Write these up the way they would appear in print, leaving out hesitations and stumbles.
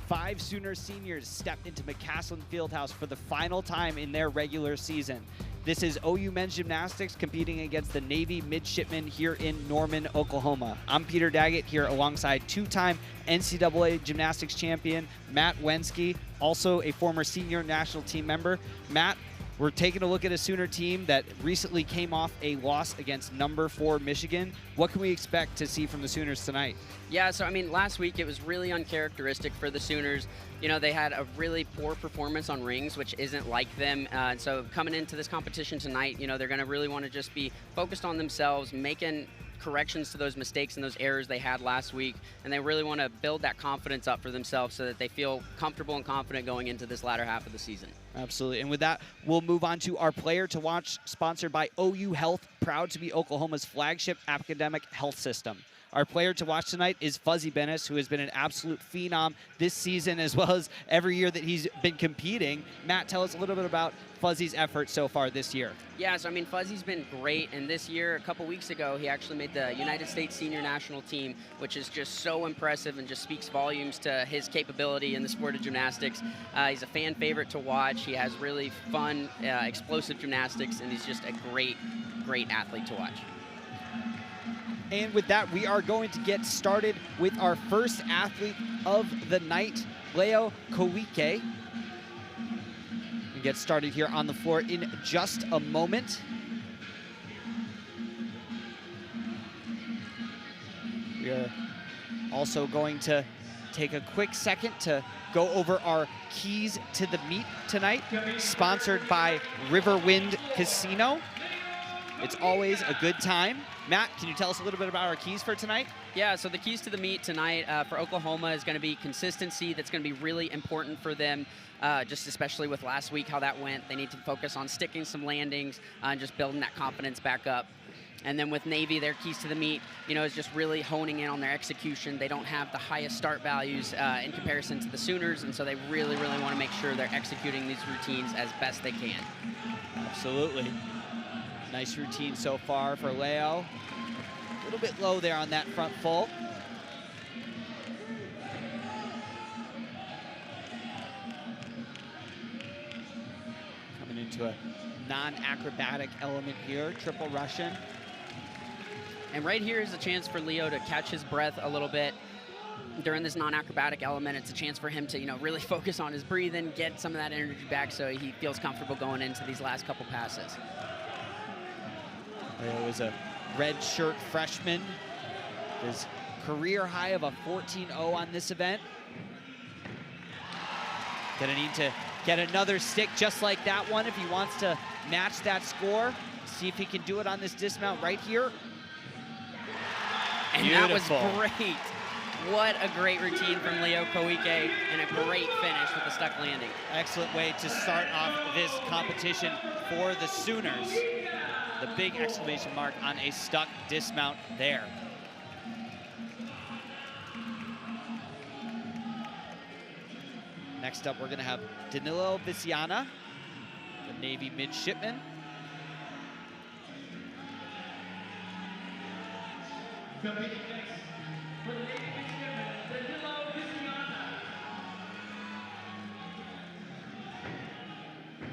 5 Sooner seniors stepped into McCaslin Fieldhouse for the final time in their regular season. This is OU men's gymnastics competing against the Navy midshipmen here in Norman, Oklahoma. I'm Peter Daggett here alongside 2-time NCAA gymnastics champion Matt Wensky, also a former senior national team member. Matt, we're taking a look at a Sooner team that recently came off a loss against number 4 Michigan. What can we expect to see from the Sooners tonight? Yeah, so I mean, last week it was really uncharacteristic for the Sooners. You know, they had a really poor performance on rings, which isn't like them. And so coming into this competition tonight, you know, they're going to really want to just be focused on themselves, making corrections to those mistakes and those errors they had last week, and they really want to build that confidence up for themselves so that they feel comfortable and confident going into this latter half of the season. Absolutely. And with that, we'll move on to our player to watch, sponsored by OU Health, proud to be Oklahoma's flagship academic health system. Our player to watch tonight is Fuzzy Bennis, who has been an absolute phenom this season as well as every year that he's been competing. Matt, tell us a little bit about Fuzzy's efforts so far this year. Yeah, so I mean, Fuzzy's been great, and this year, a couple weeks ago, he actually made the United States Senior National Team, which is just so impressive and just speaks volumes to his capability in the sport of gymnastics. He's a fan favorite to watch. He has really fun, explosive gymnastics, and he's just a great, great athlete to watch. And with that, we are going to get started with our first athlete of the night, Leo Kowike. We get started here on the floor in just a moment. We are also going to take a quick second to go over our keys to the meet tonight, sponsored by Riverwind Casino. It's always a good time. Matt, can you tell us a little bit about our keys for tonight? Yeah, so the keys to the meet tonight for Oklahoma is going to be consistency. That's going to be really important for them, just especially with last week, how that went. They need to focus on sticking some landings and just building that confidence back up. And then with Navy, their keys to the meet, you know, is just really honing in on their execution. They don't have the highest start values in comparison to the Sooners, and so they really, really want to make sure they're executing these routines as best they can. Absolutely. Nice routine so far for Leo. A little bit low there on that front full. Coming into a non-acrobatic element here, triple Russian. And right here is a chance for Leo to catch his breath a little bit. During this non-acrobatic element, it's a chance for him to, you know, really focus on his breathing, get some of that energy back so he feels comfortable going into these last couple passes. Leo is a red shirt freshman. His career high of a 14-0 on this event. Gonna need to get another stick just like that one if he wants to match that score. See if he can do it on this dismount right here. And Beautiful. That was great. What a great routine from Leo Kowike and a great finish with the stuck landing. Excellent way to start off this competition for the Sooners. The big exclamation mark on a stuck dismount there. Next up, we're going to have Danilo Viciana, the Navy midshipman.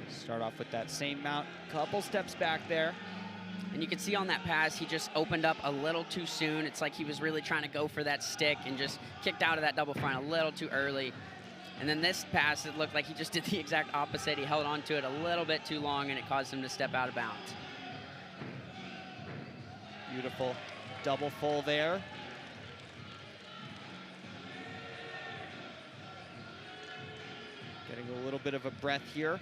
Start off with that same mount, couple steps back there. And you can see on that pass, he just opened up a little too soon. It's like he was really trying to go for that stick and just kicked out of that double front a little too early. And then this pass, it looked like he just did the exact opposite. He held on to it a little bit too long, and it caused him to step out of bounds. Beautiful double full there. Getting a little bit of a breath here.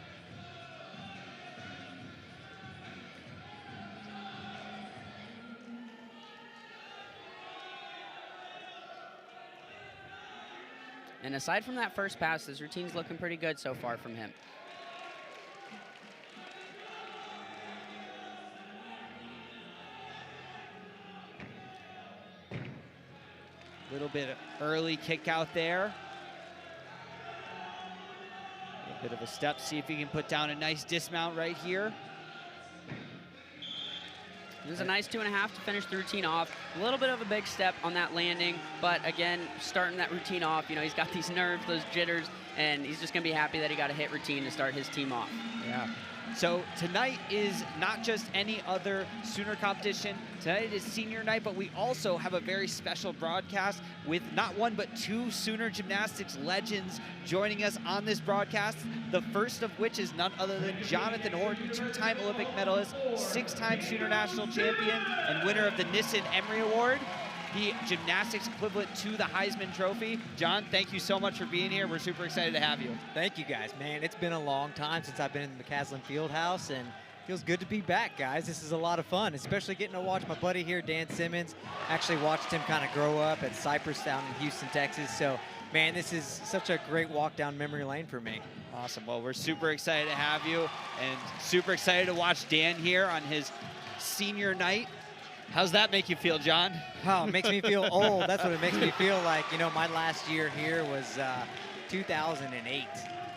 And aside from that first pass, his routine's looking pretty good so far from him. Little bit of early kick out there. A bit of a step, see if he can put down a nice dismount right here. It was a nice 2.5 to finish the routine off. A little bit of a big step on that landing, but again, starting that routine off, you know, he's got these nerves, those jitters, and he's just going to be happy that he got a hit routine to start his team off. Yeah. So tonight is not just any other Sooner competition. Tonight is senior night, but we also have a very special broadcast with not one but two Sooner Gymnastics legends joining us on this broadcast. The first of which is none other than Jonathan Horton, two-time Olympic medalist, six-time Sooner national champion, and winner of the Nissen Emery Award, the gymnastics equivalent to the Heisman Trophy. John, thank you so much for being here. We're super excited to have you. Thank you, guys. Man, it's been a long time since I've been in the McCaslin Fieldhouse, and feels good to be back, guys. This is a lot of fun, especially getting to watch my buddy here, Dan Simmons. Actually watched him kind of grow up at Cypress down in Houston, Texas. So, man, this is such a great walk down memory lane for me. Awesome. Well, we're super excited to have you and super excited to watch Dan here on his senior night. How's that make you feel, John? Oh, it makes me feel old. That's what it makes me feel like. You know, my last year here was 2008,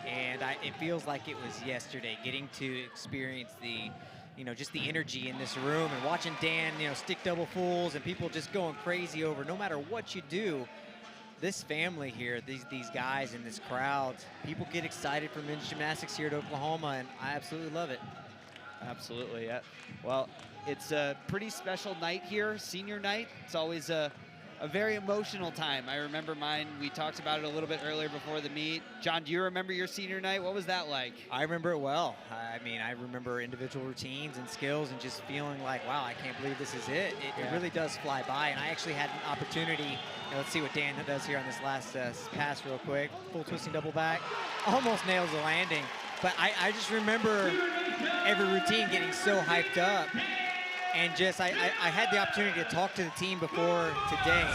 and it feels like it was yesterday, getting to experience the, you know, just the energy in this room and watching Dan, you know, stick double fulls and people just going crazy over no matter what you do. This family here, these guys in this crowd, people get excited for men's gymnastics here at Oklahoma, and I absolutely love it. Absolutely, yeah. Well, it's a pretty special night here, senior night. It's always a very emotional time. I remember mine. We talked about it a little bit earlier before the meet. John, do you remember your senior night? What was that like? I remember it well. I mean, I remember individual routines and skills and just feeling like, wow, I can't believe this is it. It really does fly by. And I actually had an opportunity. You know, let's see what Dan does here on this last pass real quick. Full twisting double back. Almost nails the landing. But I just remember every routine getting so hyped up. And just, I had the opportunity to talk to the team before today.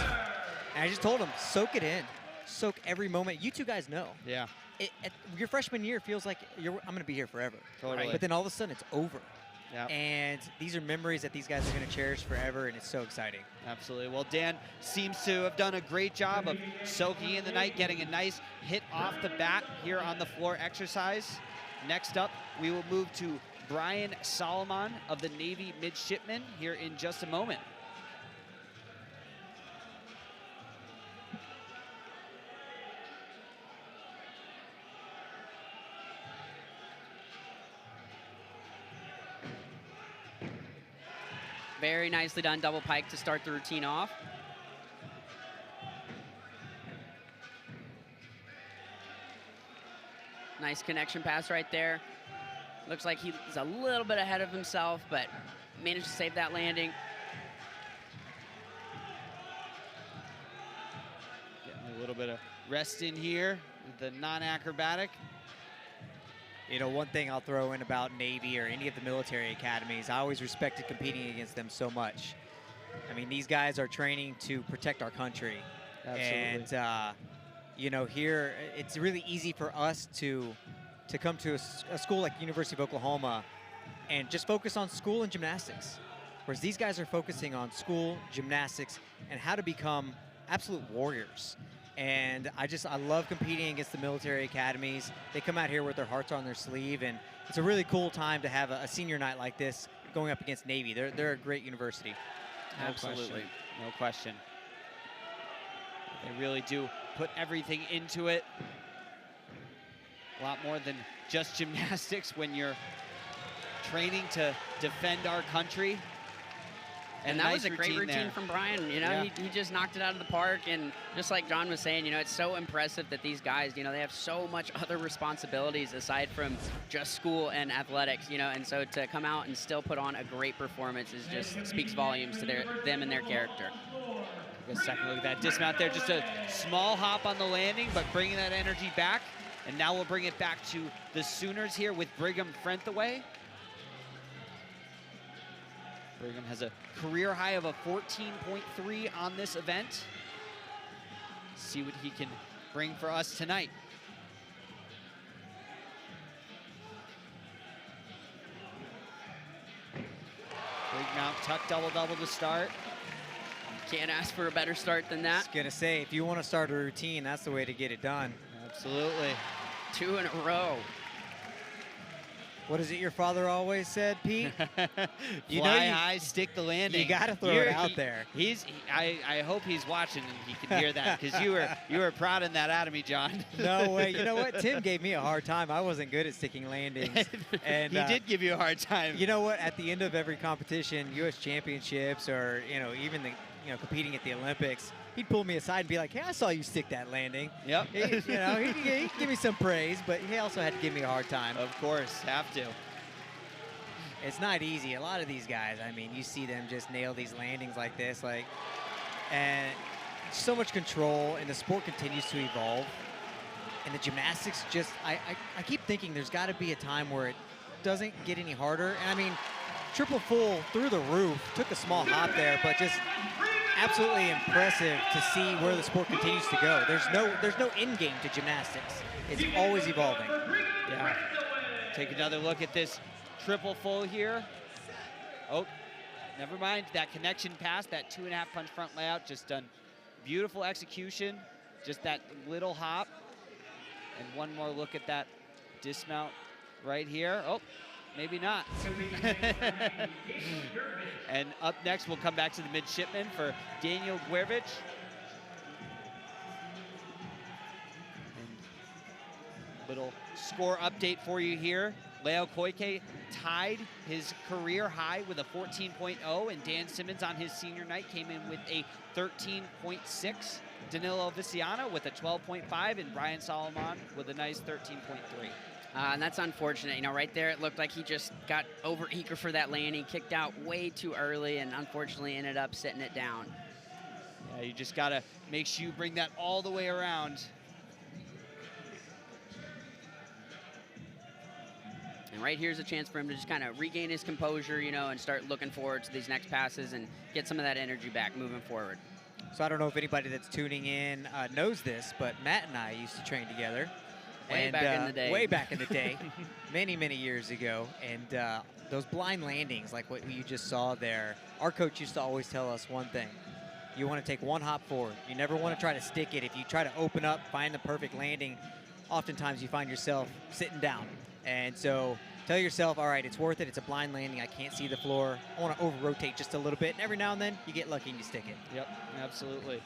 And I just told them, soak it in. Soak every moment. You two guys know. Yeah. Your freshman year feels like I'm going to be here forever. Totally. But then all of a sudden it's over. Yeah. And these are memories that these guys are going to cherish forever, and it's so exciting. Absolutely. Well, Dan seems to have done a great job of soaking in the night, getting a nice hit off the bat here on the floor exercise. Next up, we will move to Brian Solomon of the Navy Midshipmen here in just a moment. Very nicely done double pike to start the routine off. Nice connection pass right there. Looks like he's a little bit ahead of himself, but managed to save that landing. Getting a little bit of rest in here with the non-acrobatic. You know, one thing I'll throw in about Navy or any of the military academies, I always respected competing against them so much. I mean, these guys are training to protect our country. Absolutely. And, you know, here, it's really easy for us to come to a school like University of Oklahoma and just focus on school and gymnastics. Whereas these guys are focusing on school, gymnastics, and how to become absolute warriors. And I love competing against the military academies. They come out here with their hearts on their sleeve, and it's a really cool time to have a senior night like this going up against Navy. They're a great university. Absolutely. No question. They really do put everything into it. A lot more than just gymnastics when you're training to defend our country. And that was a great routine there from Brian. You know, Yeah. he just knocked it out of the park. And just like John was saying, you know, it's so impressive that these guys, you know, they have so much other responsibilities aside from just school and athletics, you know. And so to come out and still put on a great performance is just speaks volumes to them and their character. Take a second look at that dismount there. Just a small hop on the landing, but bringing that energy back. And now we'll bring it back to the Sooners here with Brigham Frentaway. Brigham has a career high of a 14.3 on this event. See what he can bring for us tonight. Big mount tuck double-double to start. Can't ask for a better start than that. I was going to say, if you want to start a routine, that's the way to get it done. Absolutely. 2 in a row. What is it your father always said, Pete? Fly high, stick the landing. You got to throw it out there. I hope he's watching and he can hear that, because you were prodding that out of me, John. No way. You know what? Tim gave me a hard time. I wasn't good at sticking landings. And he did give you a hard time. You know what? At the end of every competition, U.S. championships, or even the competing at the Olympics, he'd pull me aside and be like, "Hey, I saw you stick that landing." Yep. He'd give me some praise, but he also had to give me a hard time. Of course, have to. It's not easy. A lot of these guys, I mean, you see them just nail these landings like this, and so much control, and the sport continues to evolve. And the gymnastics I keep thinking there's got to be a time where it doesn't get any harder. And I mean, triple full through the roof, took a small hop there, but just absolutely impressive to see where the sport continues to go. There's no end game to gymnastics. It's always evolving. Yeah. Take another look at this triple full here. Oh, never mind. That connection pass, that 2.5 punch front layout, just done beautiful execution. Just that little hop. And one more look at that dismount right here. Oh, maybe not. And up next, we'll come back to the midshipman for Daniel Guervich. And little score update for you here. Leo Koike tied his career high with a 14.0, and Dan Simmons on his senior night came in with a 13.6. Danilo Viciano with a 12.5, and Brian Solomon with a nice 13.3. And that's unfortunate. Right there, it looked like he just got over-eager for that landing, kicked out way too early, and unfortunately ended up sitting it down. Yeah, you just got to make sure you bring that all the way around. And right here's a chance for him to just kind of regain his composure, and start looking forward to these next passes and get some of that energy back moving forward. So I don't know if anybody that's tuning in knows this, but Matt and I used to train together. Way back in the day. Way back in the day, many, many years ago. And those blind landings, like what you just saw there, our coach used to always tell us one thing. You want to take one hop forward. You never want to try to stick it. If you try to open up, find the perfect landing, oftentimes you find yourself sitting down. And so tell yourself, all right, it's worth it. It's a blind landing. I can't see the floor. I want to over-rotate just a little bit. And every now and then, you get lucky and you stick it. Yep, absolutely.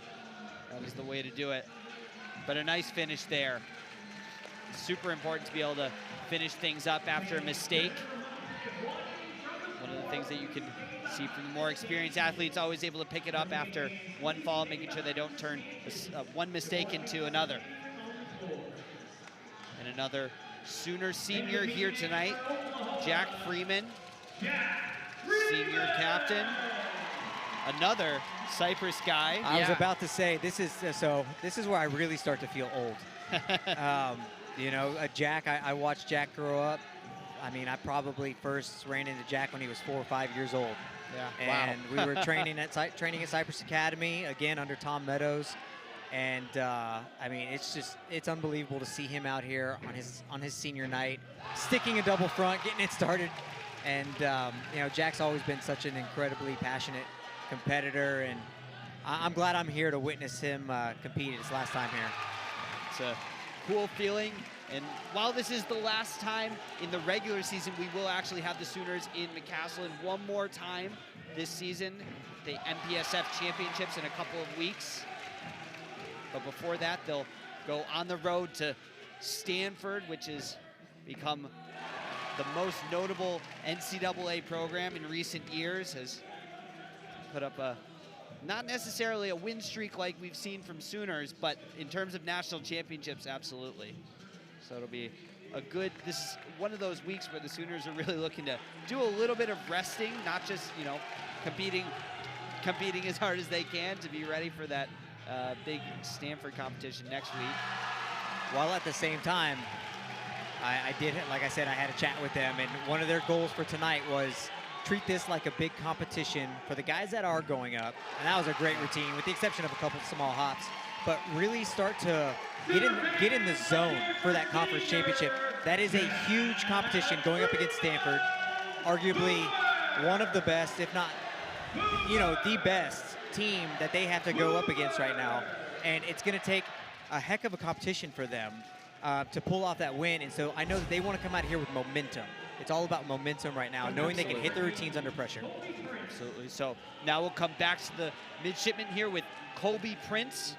That is the way to do it. But a nice finish there. Super important to be able to finish things up after a mistake. One of the things that you can see from the more experienced athletes, always able to pick it up after one fall, making sure they don't turn one mistake into another. And another Sooner senior here tonight, Jack Freeman, senior captain. Another Cypress guy. I was about to say, this is where I really start to feel old. Jack, I watched Jack grow up. I mean, I probably first ran into Jack when he was 4 or 5 years old. Yeah. And we were training at Cypress Academy, again, under Tom Meadows. And I mean, it's unbelievable to see him out here on his senior night, sticking a double front, getting it started. And Jack's always been such an incredibly passionate competitor, and I'm glad I'm here to witness him compete his last time here. It's a cool feeling. And while this is the last time in the regular season, we will actually have the Sooners in McCaslin one more time this season, the MPSF Championships in a couple of weeks. But before that, they'll go on the road to Stanford, which has become the most notable NCAA program in recent years, has put up not necessarily a win streak like we've seen from Sooners, but in terms of national championships, absolutely. So it'll be this is one of those weeks where the Sooners are really looking to do a little bit of resting, not just, competing as hard as they can to be ready for that big Stanford competition next week. While at the same time, I did, like I said, I had a chat with them, and one of their goals for tonight was treat this like a big competition for the guys that are going up. And that was a great routine, with the exception of a couple of small hops. But really start to get in the zone for that conference championship. That is a huge competition going up against Stanford, arguably one of the best, if not, the best team that they have to go up against right now. And it's going to take a heck of a competition for them to pull off that win. And so I know that they want to come out here with momentum. It's all about momentum right now, knowing they can hit the routines under pressure. Absolutely. So now we'll come back to the midshipman here with Colby Prince.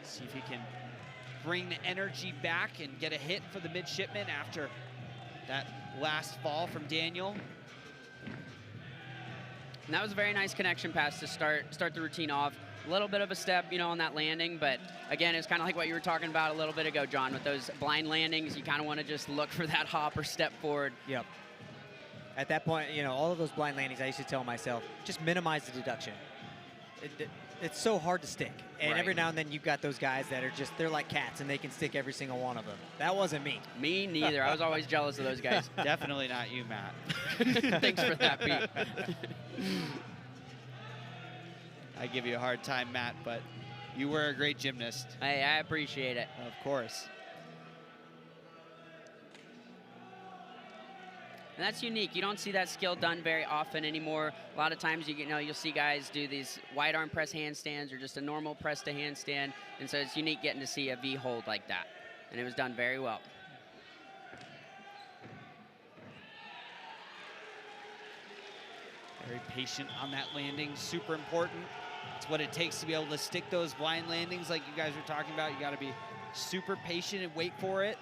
See if he can bring the energy back and get a hit for the midshipman after that last fall from Daniel. And that was a very nice connection pass to start the routine off. A little bit of a step, you know, on that landing, but again, it's kind of like what you were talking about a little bit ago, John, with those blind landings. You kind of want to just look for that hop or step forward. Yep. At that point, you know, all of those blind landings, I used to tell myself, just minimize the deduction. It's so hard to stick. And Right. every now and then you've got those guys that are just, they're like cats and they can stick every single one of them. That wasn't me. Me neither. I was always jealous of those guys. Definitely not you, Matt. Thanks for that, Pete. I give you a hard time, Matt, but you were a great gymnast. Hey, I appreciate it. Of course. And that's unique. You don't see that skill done very often anymore. A lot of times, you'll see guys do these wide arm press handstands or just a normal press to handstand. And so it's unique getting to see a V hold like that. And it was done very well. Very patient on that landing, super important. It's what it takes to be able to stick those blind landings like you guys were talking about. You got to be super patient and wait for it.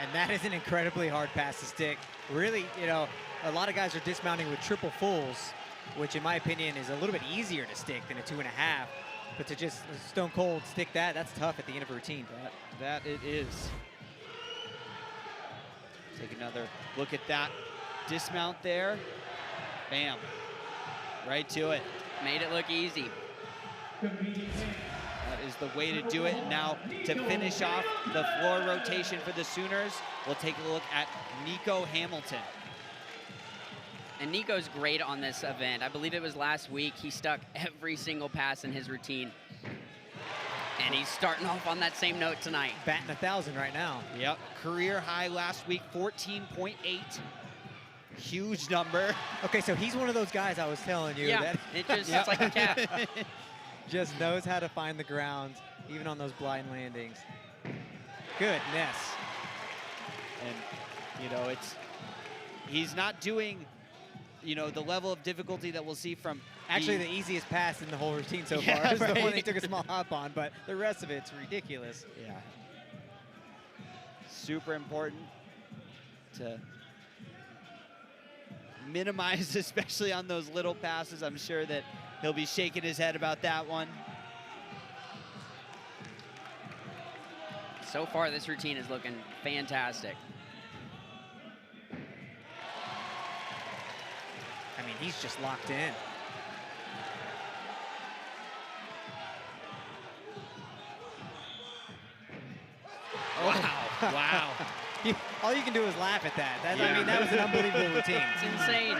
And that is an incredibly hard pass to stick. Really, you know, a lot of guys are dismounting with triple fulls, which in my opinion is a little bit easier to stick than a 2.5. But to just stone cold stick that, that's tough at the end of a routine. That it is. Take another look at that dismount there. Bam. Right to it. Made it look easy. That is the way to do it. And now to finish off the floor rotation for the Sooners, we'll take a look at Nico Hamilton. And Nico's great on this event. I believe it was last week. He stuck every single pass in his routine. And he's starting off on that same note tonight. Batting 1,000 right now. Yep, career high last week, 14.8. Huge number. Okay, so he's one of those guys I was telling you Yeah, that it's like a cat. just knows how to find the ground, even on those blind landings. Goodness. And, you know, he's not doing, you know, the level of difficulty that we'll see from Actually, the easiest pass in the whole routine so Yeah, far is the one right. they took a small hop on, but the rest of it's ridiculous. Yeah. Super important to minimize, especially on those little passes. I'm sure that he'll be shaking his head about that one. So far, this routine is looking fantastic. I mean, he's just locked in. Wow. Wow. All you can do is laugh at that. I mean, that was an unbelievable routine. It's insane.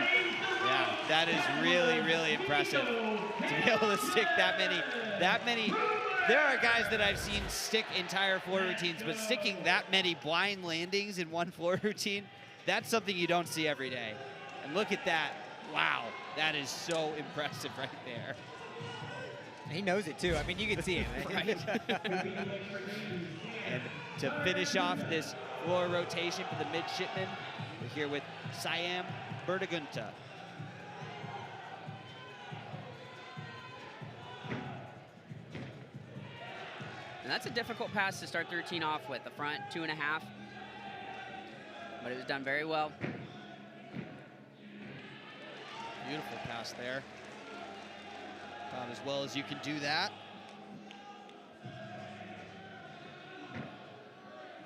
Yeah, that is really, really impressive to be able to stick that many. There are guys that I've seen stick entire floor routines, but sticking that many blind landings in one floor routine, that's something you don't see every day. And look at that. Wow, that is so impressive right there. He knows it too. I mean, you can see it. Right. And to finish off this floor rotation for the midshipmen, we're here with Siam Bertagunta. And that's a difficult pass to start the routine off with. The front 2.5. But it was done very well. Beautiful pass there. About as well as you can do that.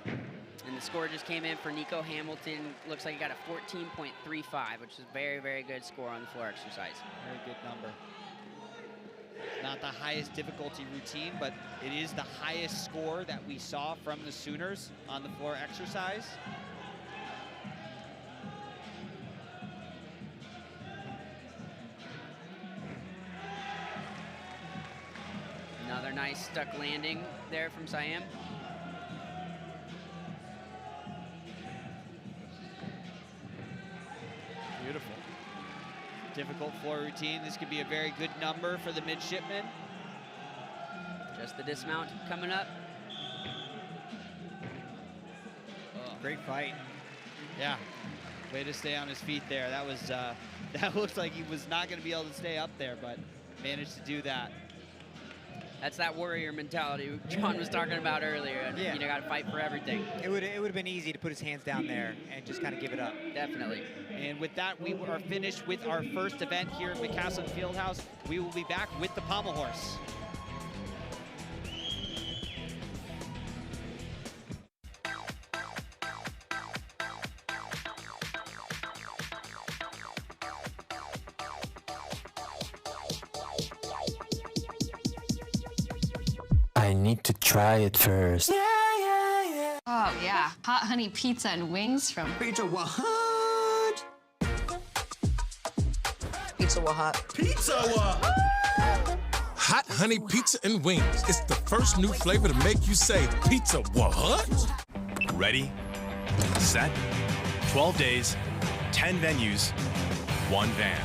And the score just came in for Nico Hamilton. Looks like he got a 14.35, which is a very, very good score on the floor exercise. Very good number. Not the highest difficulty routine, but it is the highest score that we saw from the Sooners on the floor exercise. Another nice stuck landing there from Siam. Beautiful. Difficult floor routine. This could be a very good number for the midshipmen. Just the dismount coming up. great fight. Yeah, way to stay on his feet there. That was that looks like he was not going to be able to stay up there, but managed to do that. That's that warrior mentality John was talking about earlier. Yeah. You know, got to fight for everything. It would have been easy to put his hands down there and just kind of give it up. Definitely. And with that, we are finished with our first event here at McCaslin Fieldhouse. We will be back with the pommel horse. I need to try it first. Oh, yeah. Hot honey pizza and wings from Pizza Hut. Pizza Hut. Pizza Hut. Hot honey pizza and wings. It's the first new flavor to make you say, Pizza what? Ready, set, 12 days, 10 venues, 1 van.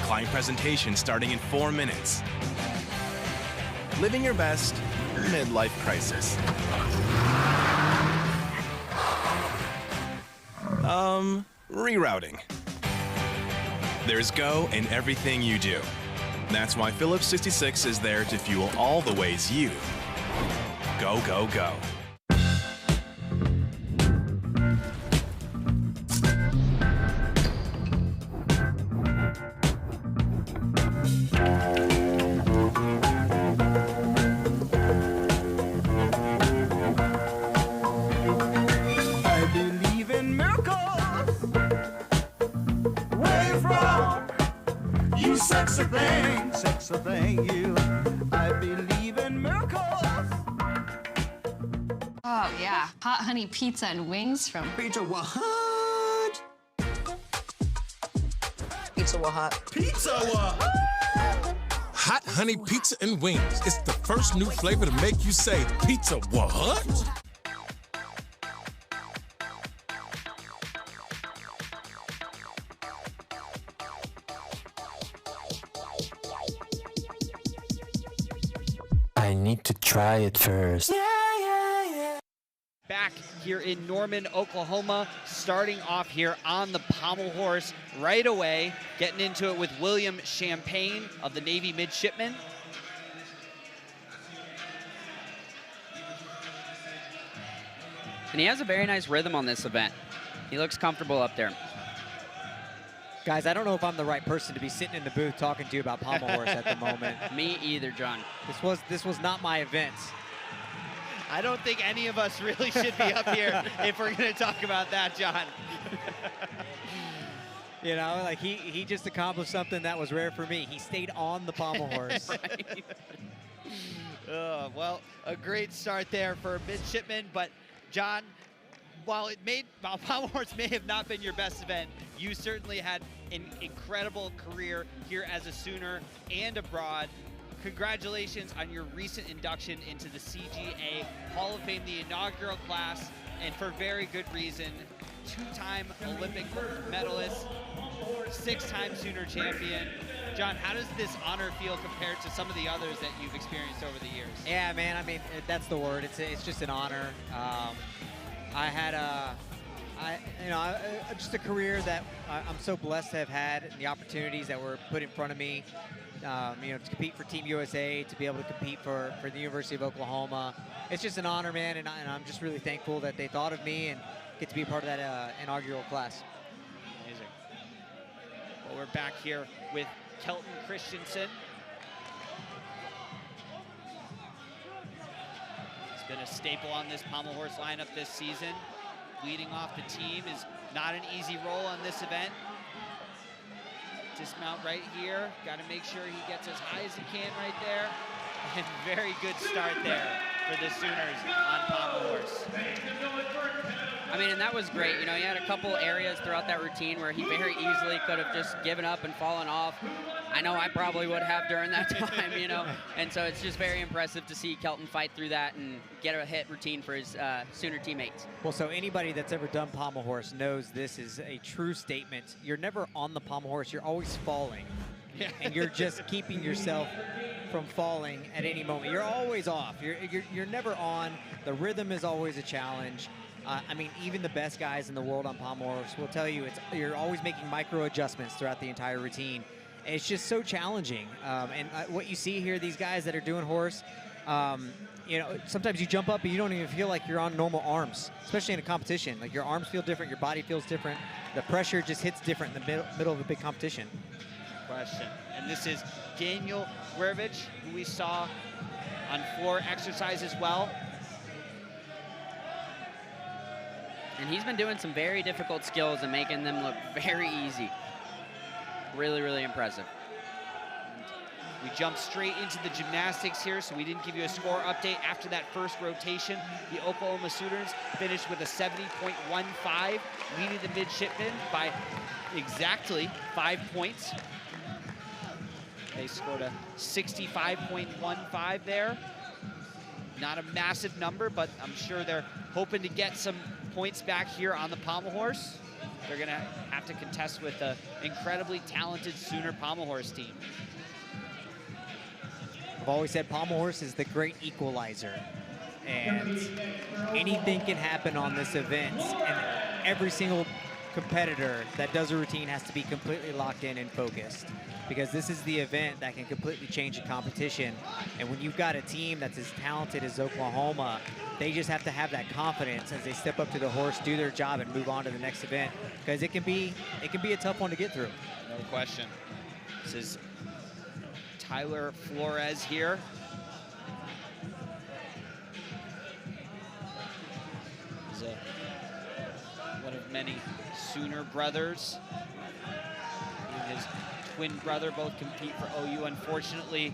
Client presentation starting in 4 minutes. Living your best midlife crisis. Rerouting. There's go in everything you do. That's why Phillips 66 is there to fuel all the ways you go, go, go. I believe in miracles. Where you from? You sexy thing, you. I believe in miracles. Oh, yeah. Hot honey pizza and wings from Pizza Hut. Pizza Hut. Pizza Hut. Hot honey pizza and wings. It's the first new flavor to make you say, Pizza what? I need to try it first. Back here in Norman, Oklahoma, starting off here on the pommel horse right away, getting into it with William Champagne of the Navy Midshipmen. And he has a very nice rhythm on this event. He looks comfortable up there. Guys, I don't know if I'm the right person to be sitting in the booth talking to you about pommel horse at the moment. Me either, John. This was not my event. I don't think any of us really should be up here if we're going to talk about that, John. You know, like he just accomplished something that was rare for me. He stayed on the pommel horse. Right. Well, a great start there for midshipmen, but John, while pommel horse may have not been your best event, you certainly had an incredible career here as a Sooner and abroad. Congratulations on your recent induction into the CGA Hall of Fame, the inaugural class, and for very good reason. 2-time Olympic medalist, 6-time Sooner champion. John, how does this honor feel compared to some of the others that you've experienced over the years? Yeah, man. I mean, that's the word. It's just an honor. I had just a career that I'm so blessed to have had, and the opportunities that were put in front of me. To compete for Team USA, to be able to compete for the University of Oklahoma. It's just an honor, man, and I'm just really thankful that they thought of me and get to be a part of that inaugural class. Amazing. Well, we're back here with Kelton Christensen. He's been a staple on this pommel horse lineup this season. Leading off the team is not an easy role on this event. Dismount right here. Got to make sure he gets as high as he can right there. And very good start there for the Sooners on pommel horse. I mean, and that was great. You know, he had a couple areas throughout that routine where he very easily could have just given up and fallen off. I know I probably would have during that time, you know. And so it's just very impressive to see Kelton fight through that and get a hit routine for his Sooner teammates. Well, so anybody that's ever done pommel horse knows this is a true statement. You're never on the pommel horse. You're always falling. Yeah. And you're just keeping yourself from falling at any moment. You're always off. You're never on. The rhythm is always a challenge. I mean, even the best guys in the world on pommel horse will tell you you're always making micro adjustments throughout the entire routine. And it's just so challenging. And what you see here, these guys that are doing horse, you know, sometimes you jump up and you don't even feel like you're on normal arms, especially in a competition. Like your arms feel different, your body feels different. The pressure just hits different in the middle of a big competition. Question. And this is Daniel Guervich, who we saw on floor exercise as well. And he's been doing some very difficult skills and making them look very easy. Really, really impressive. We jumped straight into the gymnastics here, so we didn't give you a score update after that first rotation. The Oklahoma Sooners finished with a 70.15, leading the midshipmen by exactly 5 points. They scored a 65.15 there. Not a massive number, but I'm sure they're hoping to get some points back here on the pommel horse. They're gonna have to contest with an incredibly talented Sooner pommel horse team. I've always said pommel horse is the great equalizer. And anything can happen on this event. And every single competitor that does a routine has to be completely locked in and focused, because this is the event that can completely change a competition. And when you've got a team that's as talented as Oklahoma, they just have to have that confidence as they step up to the horse, do their job, and move on to the next event, because it can be a tough one to get through. No question. This is Tyler Flores here. He's one of many Sooner brothers. He and his twin brother both compete for OU. Unfortunately,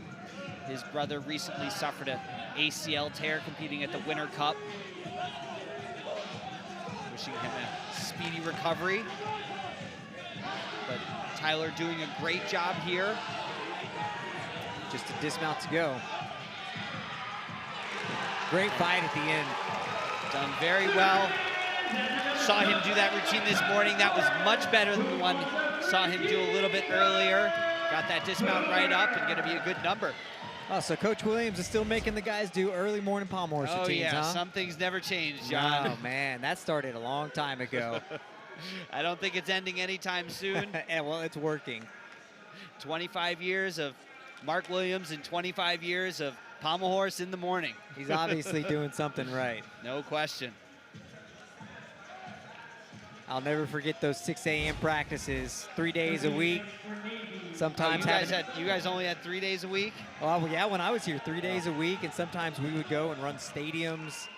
his brother recently suffered an ACL tear competing at the Winter Cup. Wishing him a speedy recovery. But Tyler doing a great job here. Just a dismount to go. Great fight at the end. Done very well. Saw him do that routine this morning. That was much better than the one saw him do a little bit earlier. Got that dismount right up and gonna be a good number. Oh, so Coach Williams is still making the guys do early morning pommel horse routines, yeah, huh? some things never change, John. Oh, man, that started a long time ago. I don't think it's ending anytime soon. And, well, it's working. 25 years of Mark Williams and 25 years of pommel horse in the morning. He's obviously doing something right. No question. I'll never forget those 6 a.m. practices, 3 days a week. Sometimes you guys only had 3 days a week? Oh, well, yeah, when I was here, 3 days a week, and sometimes we would go and run stadiums.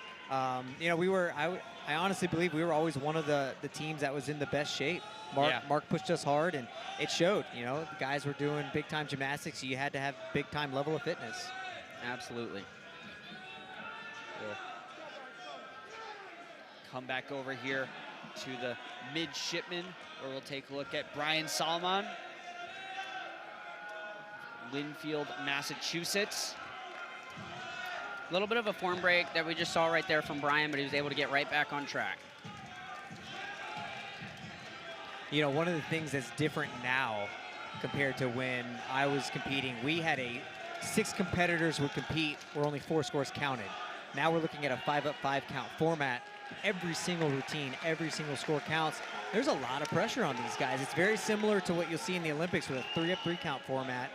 You know, I honestly believe we were always one of the teams that was in the best shape. Mark pushed us hard, and it showed. You know, the guys were doing big-time gymnastics, so you had to have big-time level of fitness. Absolutely. We'll come back over here to the midshipmen, where we'll take a look at Brian Solomon, Linfield, Massachusetts. A little bit of a form break that we just saw right there from Brian, but he was able to get right back on track. You know, one of the things that's different now compared to when I was competing, we had 6 competitors would compete where only 4 scores counted. Now we're looking at a 5-up-5 count format. Every single routine, every single score counts. There's a lot of pressure on these guys. It's very similar to what you'll see in the Olympics with a 3-up-3 count format.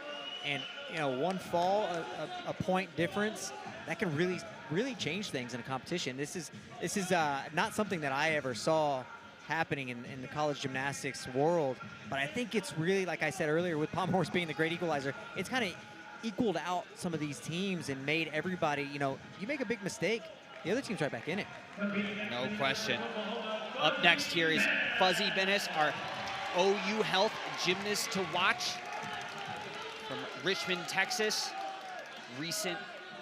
And, you know, one fall, a point difference, that can really change things in a competition. This is not something that I ever saw happening in the college gymnastics world, but I think it's really, like I said earlier, with pommel horse being the great equalizer, it's kind of equaled out some of these teams and made everybody, you know, you make a big mistake, the other team's right back in it. No question. Up next here is Fuzzy Bennis, our OU Health gymnast to watch from Richmond, Texas. Recent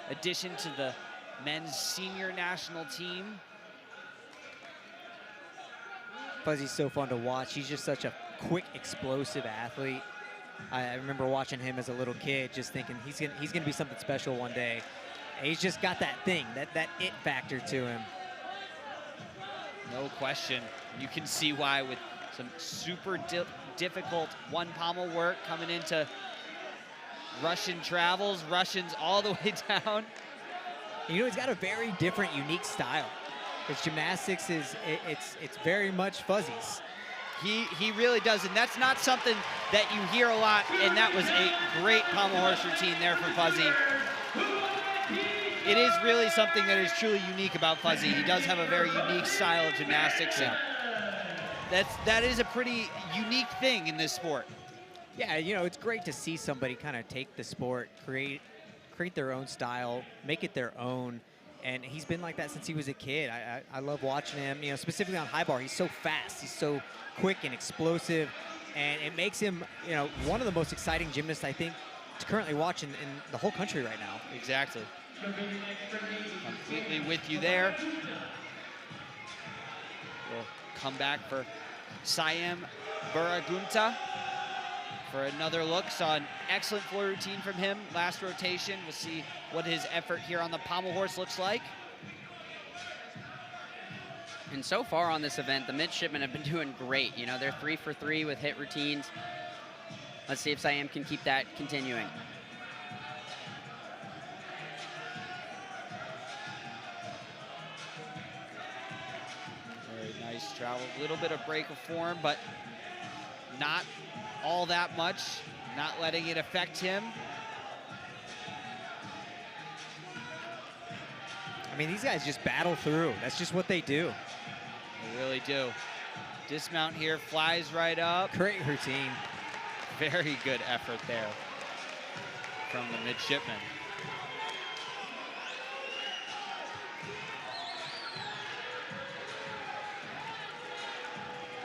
addition to the men's senior national team. Fuzzy's so fun to watch. He's just such a quick, explosive athlete. I remember watching him as a little kid, just thinking he's gonna be something special one day. And he's just got that thing, that it factor to him. No question. You can see why with some super difficult one pommel work coming into Russian travels, Russians all the way down. You know, he's got a very different, unique style. Because gymnastics it's very much fuzzies. He really does, and that's not something that you hear a lot, and that was a great pommel horse routine there for Fuzzy. It is really something that is truly unique about Fuzzy. He does have a very unique style of gymnastics, and that is a pretty unique thing in this sport. Yeah, you know, it's great to see somebody kind of take the sport, create their own style, make it their own. And he's been like that since he was a kid. I love watching him, you know, specifically on high bar. He's so fast, he's so quick and explosive, and it makes him, you know, one of the most exciting gymnasts I think to currently watch in the whole country right now. Exactly. Completely with you there. We'll come back for Siam Buragunta for another look. Saw an excellent floor routine from him last rotation. We'll see what his effort here on the pommel horse looks like. And so far on this event, the midshipmen have been doing great. You know, they're 3 for 3 with hit routines. Let's see if Siam can keep that continuing. Very nice travel. A little bit of break of form, but not all that much. Not letting it affect him. I mean, these guys just battle through. That's just what they do. They really do. Dismount here, flies right up. Great routine. Very good effort there from the midshipman.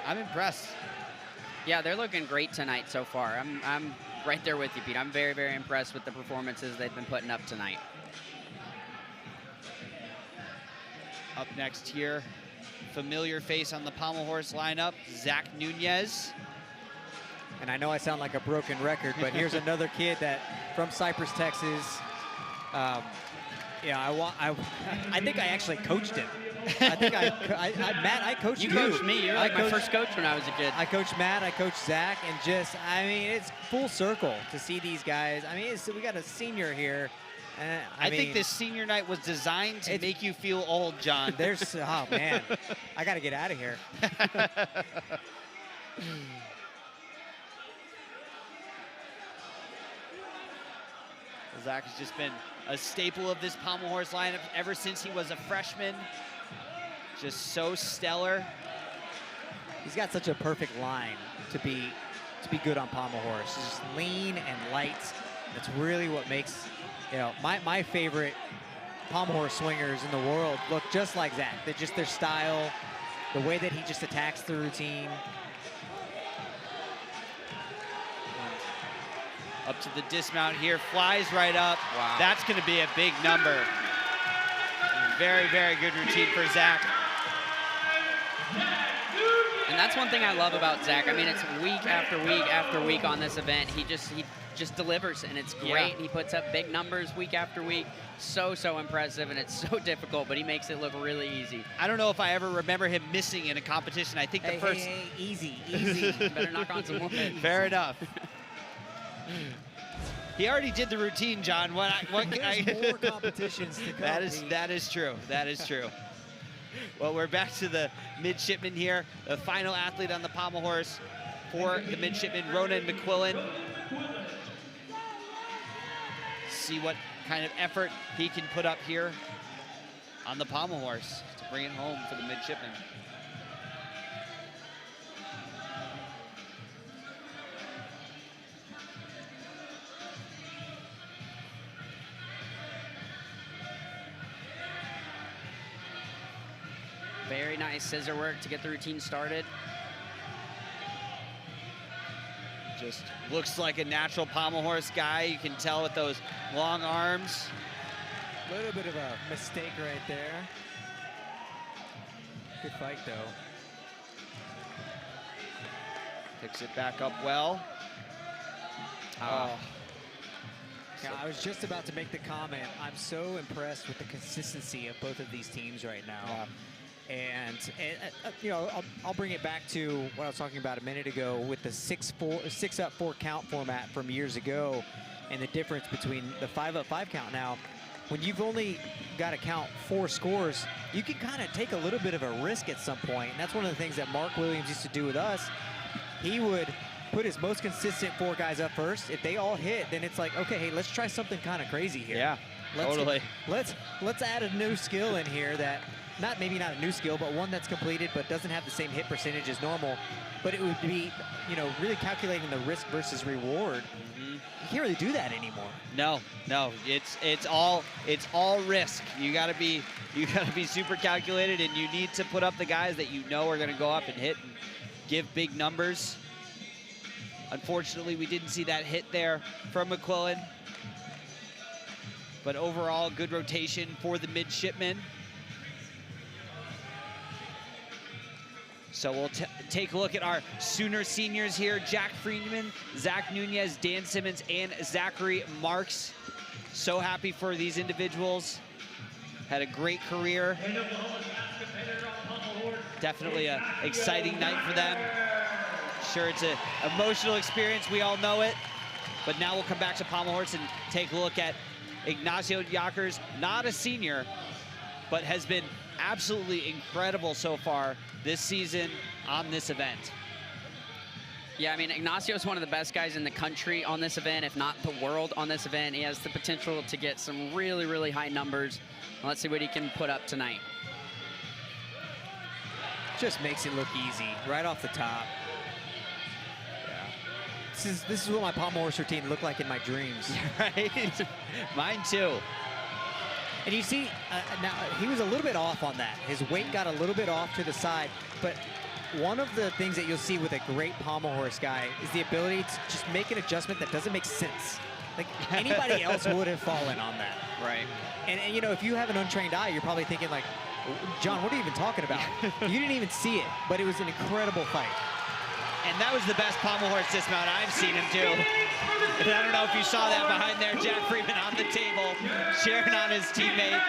I'm impressed. Yeah, they're looking great tonight so far. I'm right there with you, Pete. I'm very, very impressed with the performances they've been putting up tonight. Up next here, familiar face on the pommel horse lineup, Zach Nunez. And I know I sound like a broken record, but here's another kid that from Cypress, Texas. Yeah, I think I actually coached him. I think Matt, I coached you. You coached me. You're like my first coach when I was a kid. I coached Matt, I coached Zach, and just, I mean, it's full circle to see these guys. I mean, we got a senior here. I think this senior night was designed to make you feel old, John. There's, oh man, I got to get out of here. Zach has just been a staple of this pommel horse lineup ever since he was a freshman. Just so stellar. He's got such a perfect line to be good on pommel horse. It's just lean and light. That's really what makes, you know, my favorite pommel horse swingers in the world look just like Zach. They're just their style, the way that he just attacks the routine. Up to the dismount here, flies right up. Wow. That's going to be a big number. Very, very good routine for Zach. And that's one thing I love about Zach. I mean, it's week after week after week on this event. He just delivers, and it's great. Yeah. He puts up big numbers week after week. So impressive, and it's so difficult, but he makes it look really easy. I don't know if I ever remember him missing in a competition. I think the first... Hey, easy. Better knock on some wood. Fair enough. He already did the routine, John. There's more competitions to come. That is true. That is true. Well, we're back to the midshipman here, the final athlete on the pommel horse for the midshipman, Ronan McQuillan. See what kind of effort he can put up here on the pommel horse to bring it home for the midshipman. Very nice scissor work to get the routine started. Just looks like a natural pommel horse guy. You can tell with those long arms. A little bit of a mistake right there. Good fight, though. Picks it back up well. Yeah, I was just about to make the comment. I'm so impressed with the consistency of both of these teams right now. And you know, I'll bring it back to what I was talking about a minute ago with the 6 up 4 count format from years ago, and the difference between the 5 up 5 count now. when you've only got to count 4 scores, you can kind of take a little bit of a risk at some point. And that's one of the things that Mark Williams used to do with us. He would put his most consistent 4 guys up first. If they all hit, then it's like, okay, hey, let's try something kind of crazy here. Yeah, totally. Let's add a new skill in here that, maybe not a new skill, but one that's completed but doesn't have the same hit percentage as normal. But it would be, you know, really calculating the risk versus reward. You can't really do that anymore. No, it's all risk. You gotta be super calculated, and you need to put up the guys that you know are gonna go up and hit and give big numbers. Unfortunately, we didn't see that hit there from McQuillan. But overall, good rotation for the midshipmen. So we'll take a look at our Sooner seniors here. Jack Friedman, Zach Nunez, Dan Simmons, and Zachary Marks. So happy for these individuals. Had a great career. Definitely an exciting night for them. Sure, it's an emotional experience. We all know it. But now we'll come back to Pommel Horse and take a look at Ignacio Yakers, not a senior, but has been absolutely incredible so far this season on this event. Yeah, I mean, Ignacio is one of the best guys in the country on this event, if not the world on this event. He has the potential to get some really, really high numbers. Let's see what he can put up tonight. Just makes it look easy right off the top. Yeah. This is what my Pommel Horse routine looked like in my dreams. Right? Mine too. And you see, now he was a little bit off on that. His weight got a little bit off to the side, but one of the things that you'll see with a great Pommel Horse guy is the ability to just make an adjustment that doesn't make sense. Like anybody else would have fallen on that. Right. And you know, if you have an untrained eye, you're probably thinking like, John, what are you even talking about? You didn't even see it, but it was an incredible fight. And that was the best Pommel Horse dismount I've seen him do. And I don't know if you saw that behind there, Jack Freeman on the table, cheering on his teammate,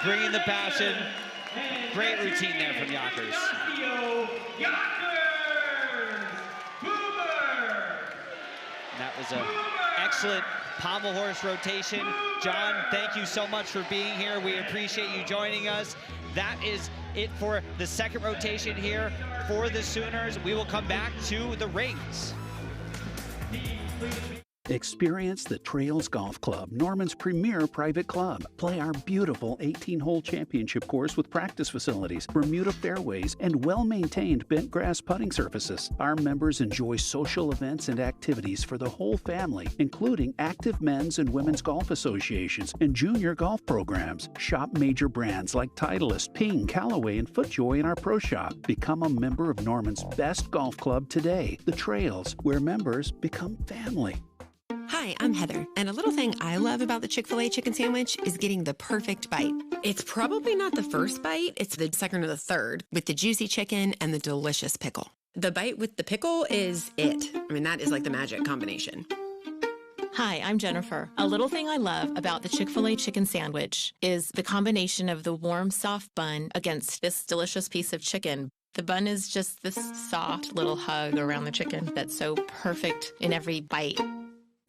bringing the passion. Great routine there from Yakers. And that was an excellent Pommel Horse rotation. John, thank you so much for being here. We appreciate you joining us. That is it for the second rotation here for the Sooners. We will come back to the rings. Experience the Trails Golf Club, Norman's premier private club. Play our beautiful 18-hole championship course with practice facilities, Bermuda fairways, and well-maintained bent grass putting surfaces. Our members enjoy social events and activities for the whole family, including active men's and women's golf associations and junior golf programs. Shop major brands like Titleist, Ping, Callaway, and FootJoy in our pro shop. Become a member of Norman's best golf club today, the Trails, where members become family. Hi, I'm Heather, and a little thing I love about the Chick-fil-A chicken sandwich is getting the perfect bite. It's probably not the first bite, it's the second or the third, with the juicy chicken and the delicious pickle. The bite with the pickle is it. I mean, that is like the magic combination. Hi, I'm Jennifer. A little thing I love about the Chick-fil-A chicken sandwich is the combination of the warm, soft bun against this delicious piece of chicken. The bun is just this soft little hug around the chicken that's so perfect in every bite.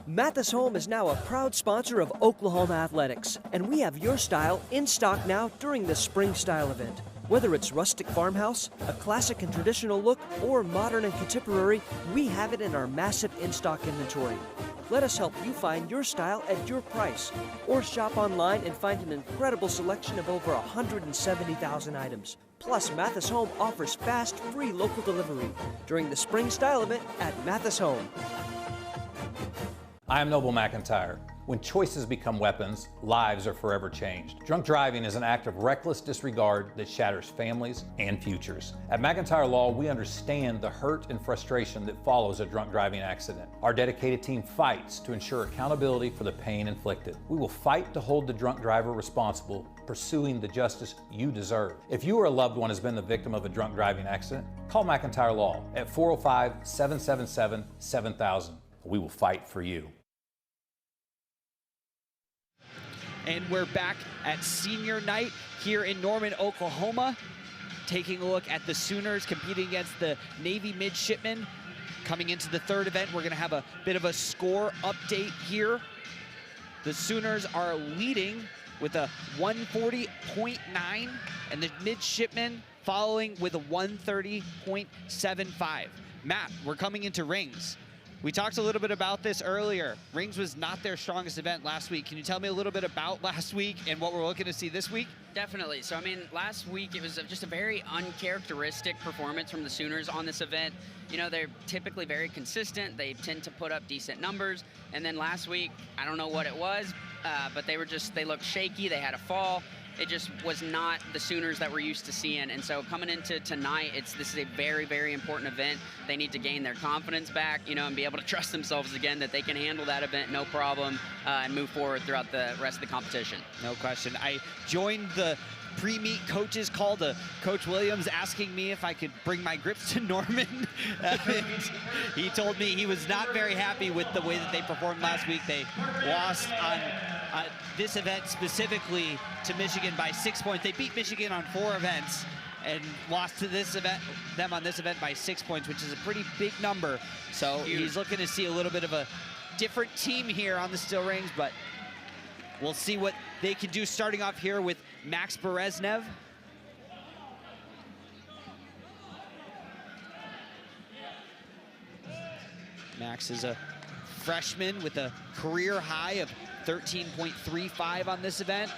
Mathis Home is now a proud sponsor of Oklahoma Athletics, and we have your style in stock now during the Spring Style event. Whether it's rustic farmhouse, a classic and traditional look, or modern and contemporary, we have it in our massive in-stock inventory. Let us help you find your style at your price, or shop online and find an incredible selection of over 170,000 items. Plus, Mathis Home offers fast, free local delivery during the Spring Style event at Mathis Home. I am Noble McIntyre. When choices become weapons, lives are forever changed. Drunk driving is an act of reckless disregard that shatters families and futures. At McIntyre Law, we understand the hurt and frustration that follows a drunk driving accident. Our dedicated team fights to ensure accountability for the pain inflicted. We will fight to hold the drunk driver responsible, pursuing the justice you deserve. If you or a loved one has been the victim of a drunk driving accident, call McIntyre Law at 405-777-7000. We will fight for you. And we're back at senior night here in Norman, Oklahoma, taking a look at the Sooners competing against the Navy midshipmen. Coming into the third event, we're going to have a bit of a score update here. The Sooners are leading with a 140.9, and the midshipmen following with a 130.75. Matt, we're coming into rings. We talked a little bit about this earlier. Rings was not their strongest event last week. Can you tell me a little bit about last week and what we're looking to see this week? Definitely. So, I mean, last week it was just a very uncharacteristic performance from the Sooners on this event. You know, they're typically very consistent. They tend to put up decent numbers. And then last week, I don't know what it was, but they looked shaky. They had a fall. It just was not the Sooners that we're used to seeing. And so coming into tonight, this is a very, very important event. They need to gain their confidence back, you know, and be able to trust themselves again that they can handle that event no problem and move forward throughout the rest of the competition. No question. I joined the pre-meet coaches call to Coach Williams asking me if I could bring my grips to Norman. He told me he was not very happy with the way that they performed last week. They lost on this event specifically to Michigan by 6 points. They beat Michigan on 4 events and lost to them on this event by 6 points, which is a pretty big number. So he's looking to see a little bit of a different team here on the steel rings, but we'll see what they can do, starting off here with Max Bereznev. Max is a freshman with a career high of 13.35 on this event.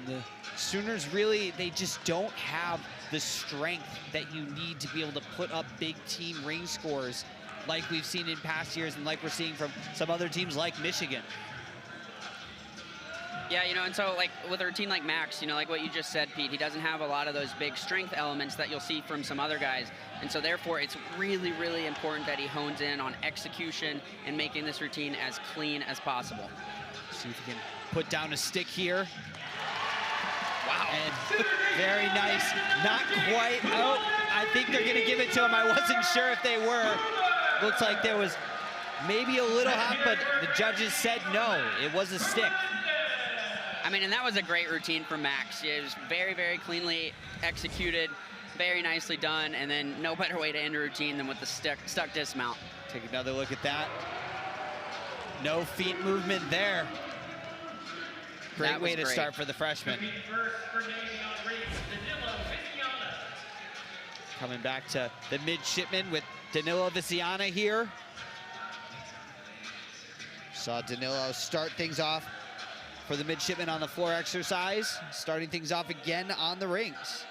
And the Sooners really, they just don't have the strength that you need to be able to put up big team ring scores like we've seen in past years and like we're seeing from some other teams like Michigan. Yeah, you know, and so like with a routine like Max, you know, like what you just said, Pete, he doesn't have a lot of those big strength elements that you'll see from some other guys. And so therefore it's really, really important that he hones in on execution and making this routine as clean as possible. See if he can put down a stick here. Wow. And very nice. Not quite out. I think they're gonna give it to him. I wasn't sure if they were. Looks like there was maybe a little hop, but the judges said no, it was a stick. I mean, and that was a great routine for Max. It was very, very cleanly executed, very nicely done, and then no better way to end a routine than with the stuck dismount. Take another look at that. No feet movement there. Great way to start for the freshman. Coming back to the midshipman with Danilo Viciana here. Saw Danilo start things off for the midshipman on the floor exercise, starting things off again on the rings.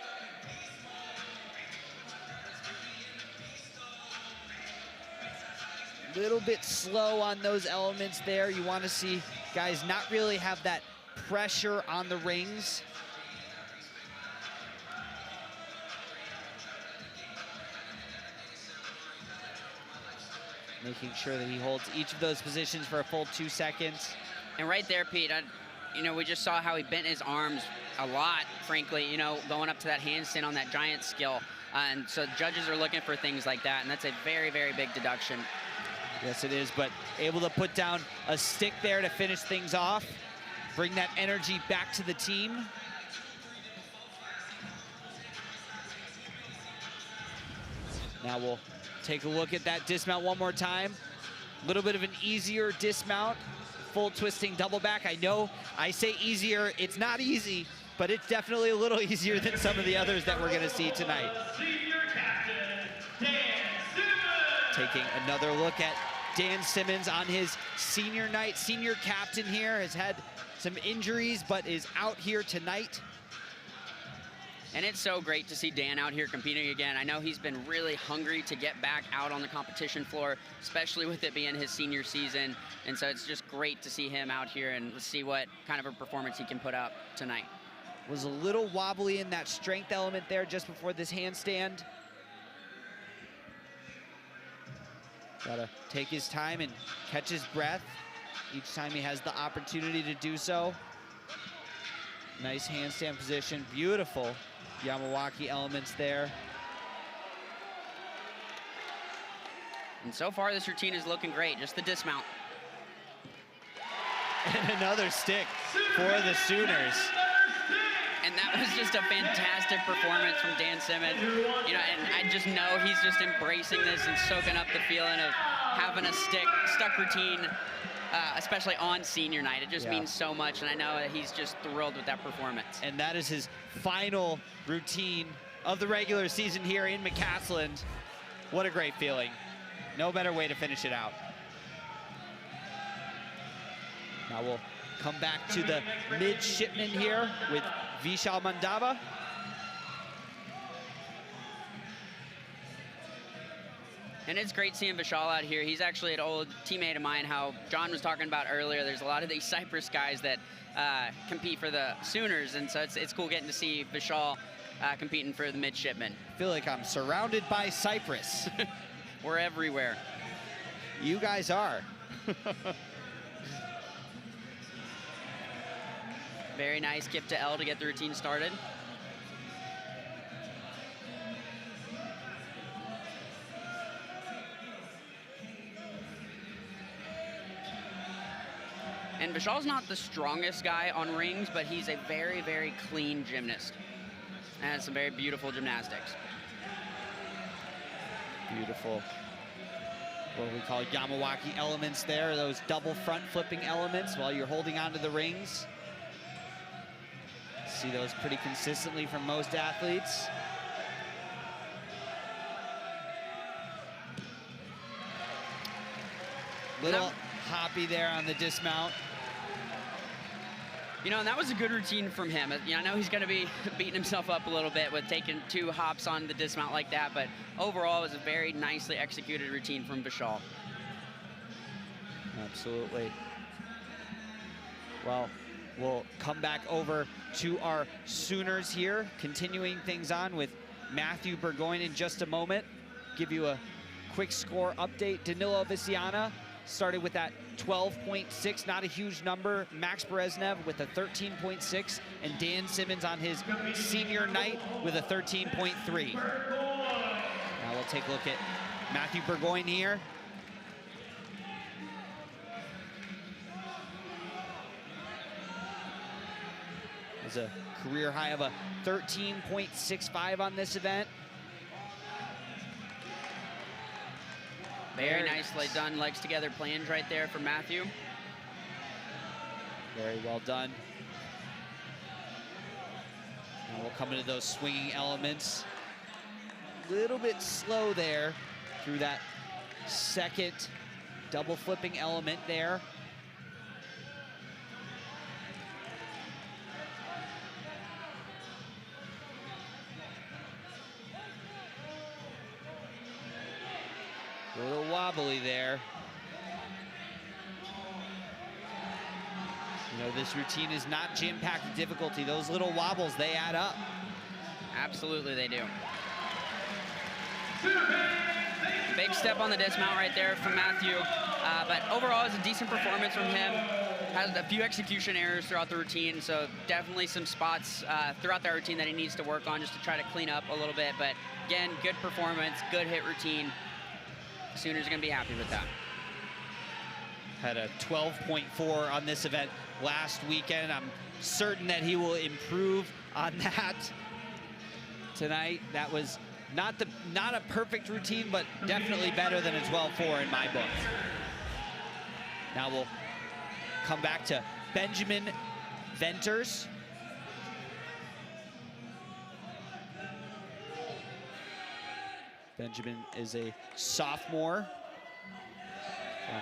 Little bit slow on those elements there. You want to see guys not really have that pressure on the rings. Making sure that he holds each of those positions for a full 2 seconds. And right there, Pete, you know, we just saw how he bent his arms a lot, frankly, you know, going up to that handstand on that giant skill. And so judges are looking for things like that, and that's a very, very big deduction. Yes, it is, but able to put down a stick there to finish things off, bring that energy back to the team. Now we'll take a look at that dismount one more time. A little bit of an easier dismount. Full twisting double back. I know I say easier, it's not easy, but it's definitely a little easier than some of the others that we're gonna see tonight. Taking another look at Dan Simmons on his senior night. Senior captain here has had some injuries, but is out here tonight. And it's so great to see Dan out here competing again. I know he's been really hungry to get back out on the competition floor, especially with it being his senior season. And so it's just great to see him out here, and let's see what kind of a performance he can put up tonight. Was a little wobbly in that strength element there just before this handstand. Gotta take his time and catch his breath each time he has the opportunity to do so. Nice handstand position, beautiful Yamawaki elements there. And so far this routine is looking great, just the dismount. And another stick for the Sooners. And that was just a fantastic performance from Dan Simmons. You know, and I just know he's just embracing this and soaking up the feeling of having a stuck routine especially on senior night. It just means so much, and I know that he's just thrilled with that performance. And that is his final routine of the regular season here in McCaslin. What a great feeling. No better way to finish it out. Now we'll come back to the midshipmen here with Vishal Mandava. And it's great seeing Vishal out here. He's actually an old teammate of mine, how John was talking about earlier. There's a lot of these Cypress guys that compete for the Sooners, and so it's cool getting to see Vishal competing for the midshipmen. I feel like I'm surrounded by Cypress. We're everywhere. You guys are. Very nice skip to L to get the routine started. And Vishal's not the strongest guy on rings, but he's a very, very clean gymnast. And has some very beautiful gymnastics. Beautiful. What we call Yamawaki elements there, those double front flipping elements while you're holding onto the rings. See those pretty consistently from most athletes. Little hoppy there on the dismount. You know, and that was a good routine from him. You know, I know he's going to be beating himself up a little bit with taking 2 hops on the dismount like that, but overall it was a very nicely executed routine from Vishal. Absolutely. Well, we'll come back over to our Sooners here, continuing things on with Matthew Burgoyne in just a moment. Give you a quick score update. Danilo Viciana started with that 12.6, not a huge number. Max Bereznev with a 13.6, and Dan Simmons on his senior night with a 13.3. Now we'll take a look at Matthew Burgoyne here. There's a career high of a 13.65 on this event. Very nicely done, legs together plunge right there for Matthew. Very well done. Now we'll come into those swinging elements. A little bit slow there through that second double flipping element there. A little wobbly there. You know, this routine is not jam-packed with difficulty. Those little wobbles, they add up. Absolutely, they do. Big step on the dismount right there from Matthew. But overall, it's a decent performance from him. Has a few execution errors throughout the routine, so definitely some spots throughout that routine that he needs to work on just to try to clean up a little bit. But again, good performance, good hit routine. Sooners are going to be happy with that. Had a 12.4 on this event last weekend. I'm certain that he will improve on that tonight. That was not a perfect routine, but definitely better than a 12.4 in my book. Now we'll come back to Benjamin Venters. Benjamin is a sophomore from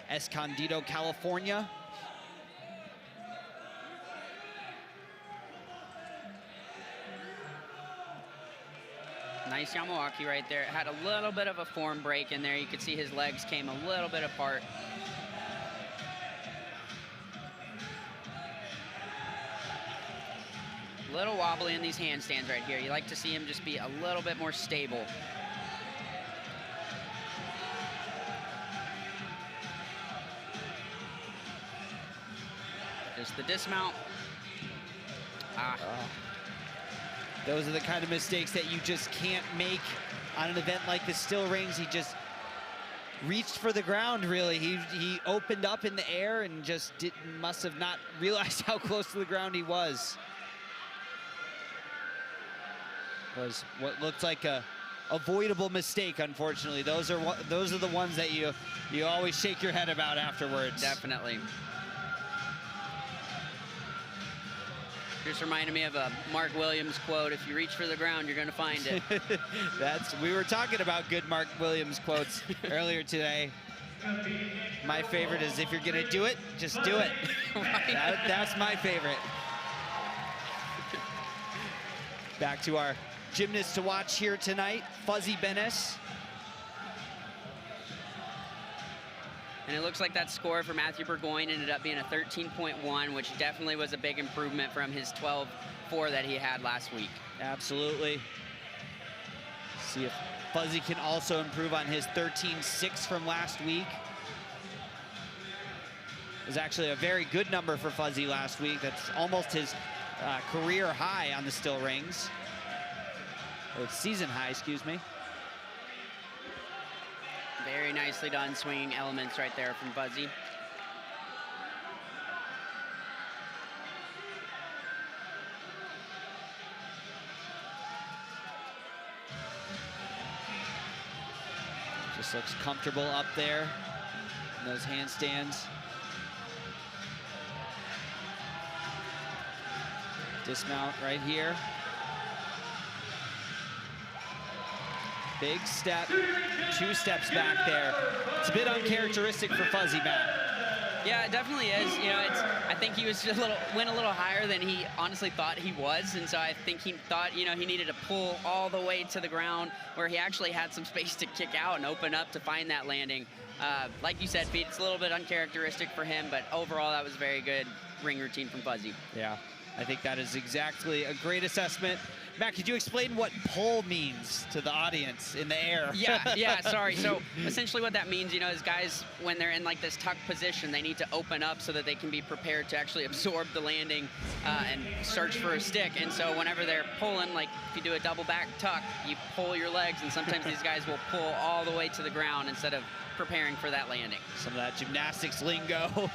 Escondido, California. Nice Yamawaki right there. Had a little bit of a form break in there. You could see his legs came a little bit apart. A little wobbly in these handstands right here. You like to see him just be a little bit more stable. Just the dismount. Those are the kind of mistakes that you just can't make on an event like the Still Rings. He just reached for the ground, really. He opened up in the air and just must have not realized how close to the ground he was. Was what looked like a avoidable mistake, unfortunately. Those are the ones that you always shake your head about afterwards. Definitely. Just reminded me of a Mark Williams quote, if you reach for the ground, you're going to find it. We were talking about good Mark Williams quotes earlier today. My favorite is, if you're going to do it, just do it. Right. That's my favorite. Back to our gymnasts to watch here tonight, Fuzzy Benes. And it looks like that score for Matthew Burgoyne ended up being a 13.1, which definitely was a big improvement from his 12.4 that he had last week. Absolutely. See if Fuzzy can also improve on his 13.6 from last week. It was actually a very good number for Fuzzy last week. That's almost his career high on the still rings. Or season high, excuse me. Very nicely done swinging elements right there from Fuzzy. Just looks comfortable up there in those handstands. Dismount right here. Big step, 2 steps back there. It's a bit uncharacteristic for Fuzzy, Matt. Yeah, it definitely is. You know, I think he was just went a little higher than he honestly thought he was, and so I think he thought, you know, he needed to pull all the way to the ground where he actually had some space to kick out and open up to find that landing. Like you said, Pete, it's a little bit uncharacteristic for him, but overall that was very good ring routine from Fuzzy. Yeah, I think that is exactly a great assessment. Matt, could you explain what pull means to the audience in the air? Yeah, sorry. So essentially what that means, you know, is guys, when they're in like this tuck position, they need to open up so that they can be prepared to actually absorb the landing and search for a stick. And so whenever they're pulling, like if you do a double back tuck, you pull your legs, and sometimes these guys will pull all the way to the ground instead of preparing for that landing. Some of that gymnastics lingo.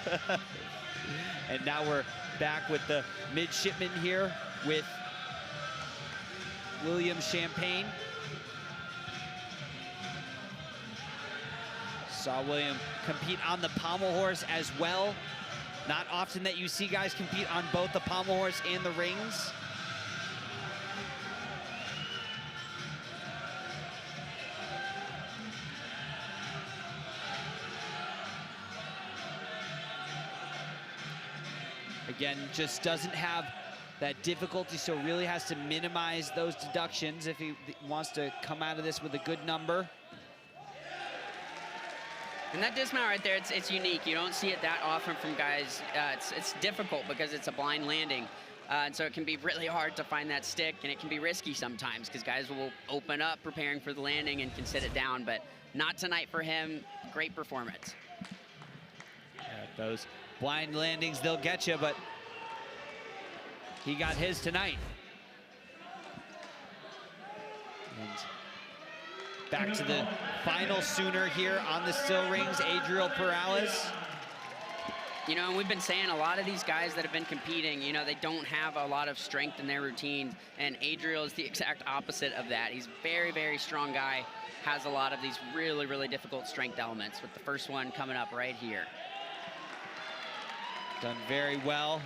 And now we're back with the midshipman here with William Champagne. Saw William compete on the pommel horse as well. Not often that you see guys compete on both the pommel horse and the rings. Again, just doesn't have that difficulty, so really has to minimize those deductions if he wants to come out of this with a good number. And that dismount right there, it's unique. You don't see it that often from guys. It's difficult because it's a blind landing. And so it can be really hard to find that stick, and it can be risky sometimes because guys will open up preparing for the landing and can sit it down, but not tonight for him. Great performance. Yeah, those blind landings, they'll get you, but he got his tonight. And back to the final sooner here on the still rings, Adriel Perales. You know, and we've been saying a lot of these guys that have been competing, you know, they don't have a lot of strength in their routines, and Adriel is the exact opposite of that. He's a very, very strong guy, has a lot of these really, really difficult strength elements, with the first one coming up right here. Done very well.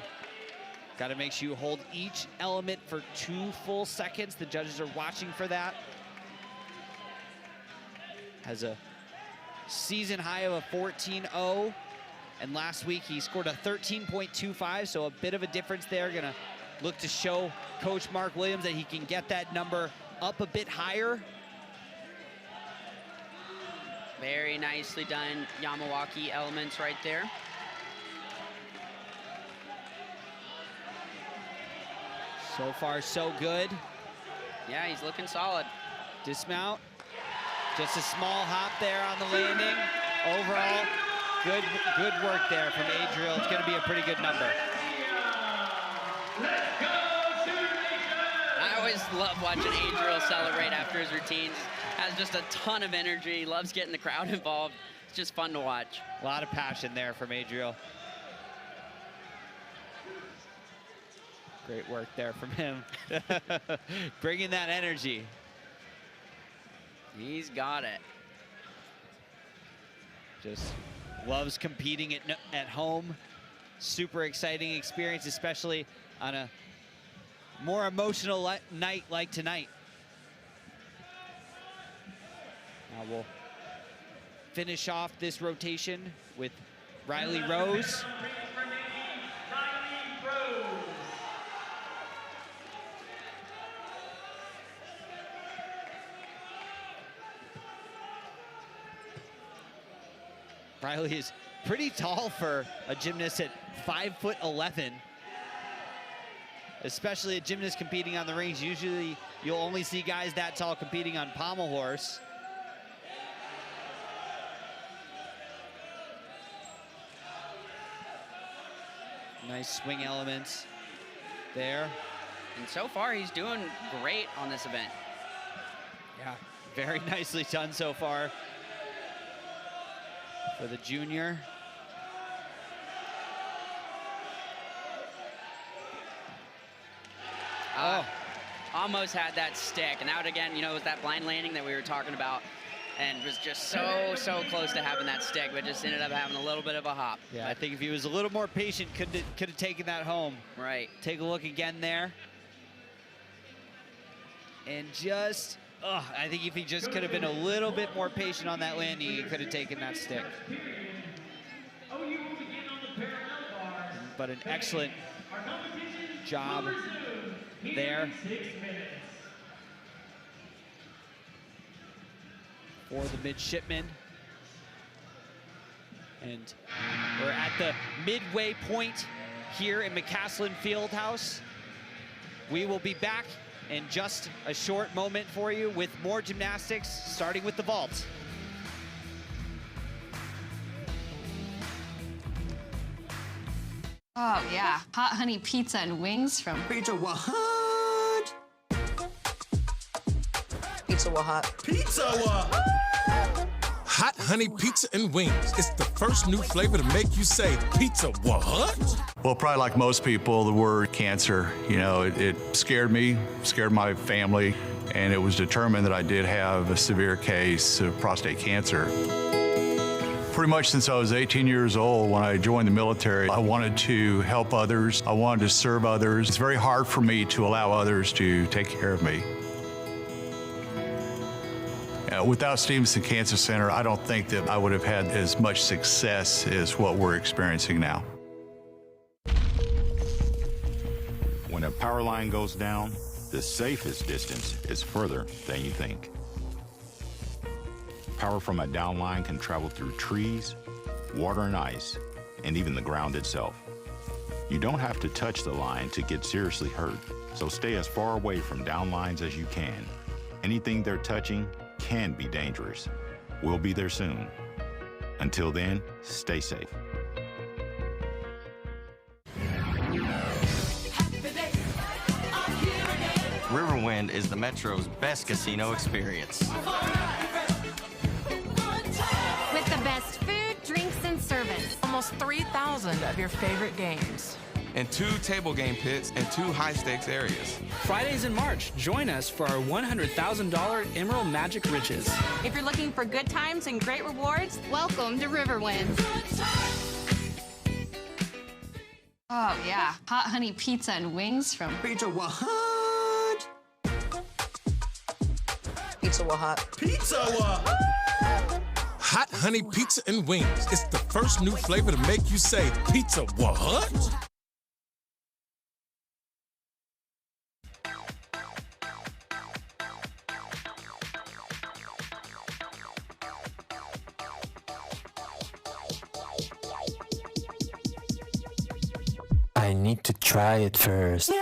Got to make sure you hold each element for 2 full seconds. The judges are watching for that. Has a season high of a 14.0. And last week he scored a 13.25, so a bit of a difference there. Gonna look to show Coach Mark Williams that he can get that number up a bit higher. Very nicely done Yamawaki elements right there. So far, so good. Yeah, he's looking solid. Dismount. Just a small hop there on the landing. Overall, good work there from Adriel. It's going to be a pretty good number. I always love watching Adriel celebrate after his routines. Has just a ton of energy, loves getting the crowd involved. It's just fun to watch. A lot of passion there from Adriel. Great work there from him. Bringing that energy. He's got it. Just loves competing at home. Super exciting experience, especially on a more emotional night like tonight. Now we'll finish off this rotation with Riley Rose. Riley is pretty tall for a gymnast at 5'11", especially a gymnast competing on the rings. Usually you'll only see guys that tall competing on pommel horse. Nice swing elements there. And so far, he's doing great on this event. Yeah, very nicely done so far for the junior. Almost had that stick. And that, again, you know, was that blind landing that we were talking about. And was just so close to having that stick, but just ended up having a little bit of a hop. Yeah, I think if he was a little more patient, could have taken that home. Right. Take a look again there. And just, I think if he just could have been a little bit more patient on that landing, he could have taken that stick. But an excellent job there for the midshipmen. And we're at the midway point here in McCaslin Fieldhouse. We will be back in just a short moment for you with more gymnastics, starting with the vault. Oh yeah, hot honey pizza and wings from Pizza What? Pizza What? Pizza What? Hot honey pizza and wings. It's the first new flavor to make you say, pizza what? Well, probably like most people, the word cancer, you know, it scared me, scared my family, and it was determined that I did have a severe case of prostate cancer. Pretty much since I was 18 years old when I joined the military, I wanted to help others. I wanted to serve others. It's very hard for me to allow others to take care of me. Without Stevenson Cancer Center, I don't think that I would have had as much success as what we're experiencing now. When a power line goes down, the safest distance is further than you think. Power from a down line can travel through trees, water and ice, and even the ground itself. You don't have to touch the line to get seriously hurt, so stay as far away from down lines as you can. Anything they're touching can be dangerous. We'll be there soon. Until then, stay safe. Riverwind is the Metro's best casino experience. With the best food, drinks, and service. Almost 3,000 of your favorite games. And 2 table game pits and 2 high-stakes areas. Fridays in March, join us for our $100,000 Emerald Magic Riches. If you're looking for good times and great rewards, welcome to Riverwind. Oh yeah, hot honey pizza and wings from Pizza What? Pizza What? Pizza What? Hot honey pizza and wings. It's the first new flavor to make you say, pizza what? I need to try it first.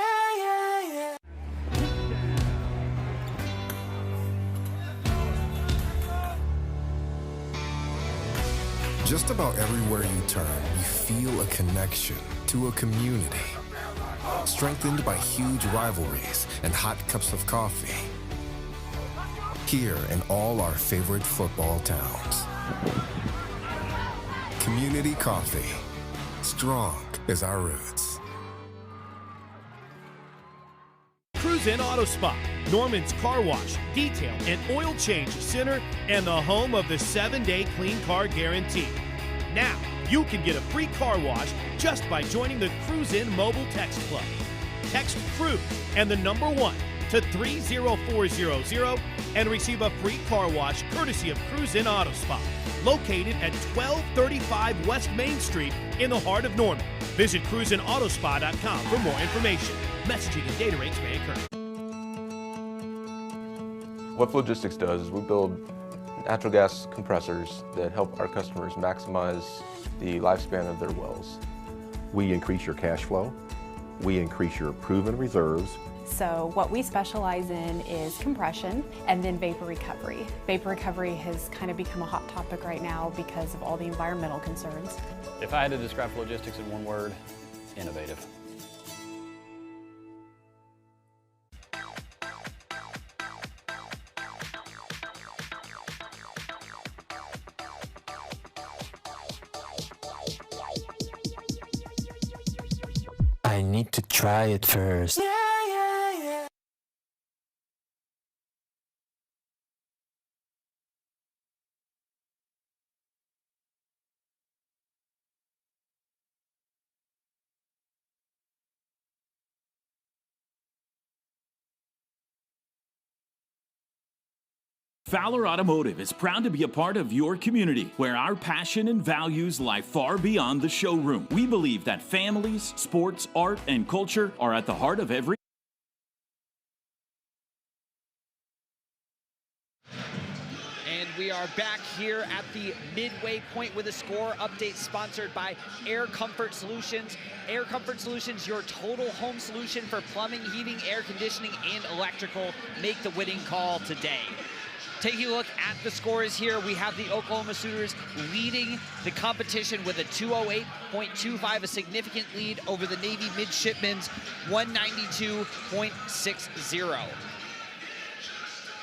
Just about everywhere you turn, you feel a connection to a community. Strengthened by huge rivalries and hot cups of coffee. Here in all our favorite football towns. Community coffee. Strong as our roots. Cruise In Auto Spa. Norman's Car Wash, Detail, and Oil Change Center, and the home of the 7-day clean car guarantee. Now, you can get a free car wash just by joining the Cruise In Mobile Text Club. Text CRUISE and the number 1 to 30400 and receive a free car wash courtesy of Cruise In Auto Spa, located at 1235 West Main Street in the heart of Norman. Visit cruiseinautospa.com for more information. Messaging and data rates may occur. What Logistics does is we build natural gas compressors that help our customers maximize the lifespan of their wells. We increase your cash flow. We increase your proven reserves. So what we specialize in is compression and then vapor recovery. Vapor recovery has kind of become a hot topic right now because of all the environmental concerns. If I had to describe Logistics in one word, innovative. I need to try it first. Fowler Automotive is proud to be a part of your community, where our passion and values lie far beyond the showroom. We believe that families, sports, art, and culture are at the heart of every. And we are back here at the midway point with a score update sponsored by Air Comfort Solutions. Air Comfort Solutions, your total home solution for plumbing, heating, air conditioning, and electrical. Make the winning call today. Taking a look at the scores here, we have the Oklahoma Sooners leading the competition with a 208.25, a significant lead over the Navy Midshipmen's 192.60.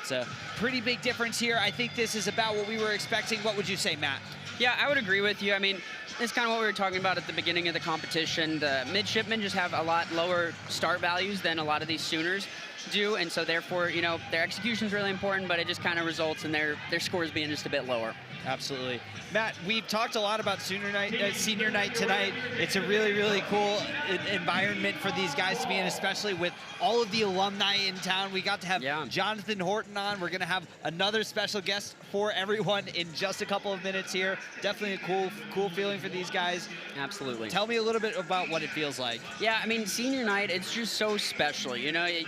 It's a pretty big difference here. I think this is about what we were expecting. What would you say, Matt? Yeah, I would agree with you. I mean, it's kind of what we were talking about at the beginning of the competition. The midshipmen just have a lot lower start values than a lot of these Sooners do, and so therefore, you know, their execution is really important, but it just kind of results in their scores being just a bit lower. Absolutely. Matt, we've talked a lot about senior night tonight. It's a really, really cool environment for these guys to be in, especially with all of the alumni in town. We got to have Jonathan Horton on. We're going to have another special guest for everyone in just a couple of minutes here. Definitely a cool feeling for these guys. Absolutely. Tell me a little bit about what it feels like. Yeah, I mean, senior night, it's just so special. You know, you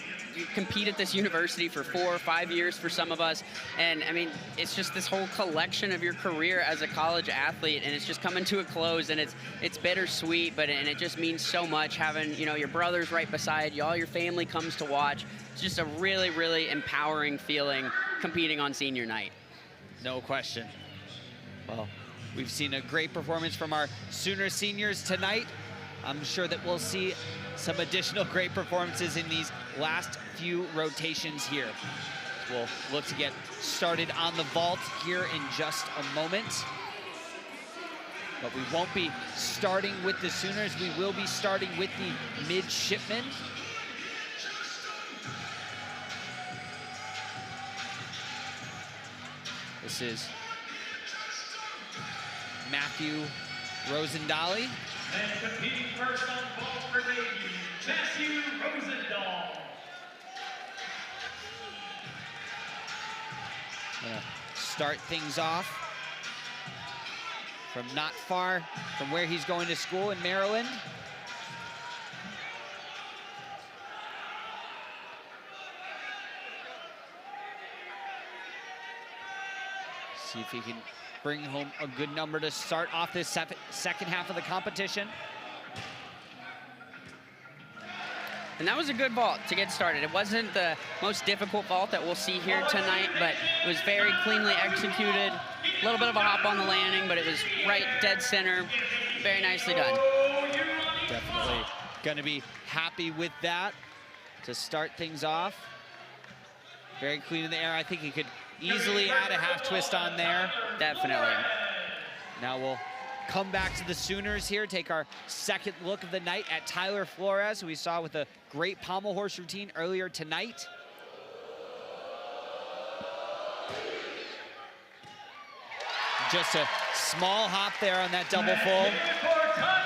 compete at this university for 4 or 5 years for some of us, and I mean, it's just this whole collection of your career as a college athlete, and it's just coming to a close, and it's bittersweet, and it just means so much having, you know, your brothers right beside you, all your family comes to watch. It's just a really, really empowering feeling competing on senior night. No question. Well, we've seen a great performance from our Sooner seniors tonight. I'm sure that we'll see some additional great performances in these last few rotations here. We'll look to get started on the vault here in just a moment. But we won't be starting with the Sooners. We will be starting with the midshipmen. This is Matthew Rosendali. And competing first on vault for Navy, Matthew Rosendahl. Start things off from not far from where he's going to school in Maryland. See if he can bring home a good number to start off this second half of the competition. And that was a good vault to get started. It wasn't the most difficult vault that we'll see here tonight, but it was very cleanly executed. A little bit of a hop on the landing, but it was right dead center. Very nicely done. Definitely going to be happy with that to start things off. Very clean in the air. I think he could easily add a half twist on there. Definitely. Now we'll come back to the Sooners here, take our second look of the night at Tyler Flores, who we saw with a great pommel horse routine earlier tonight. Just a small hop there on that double full.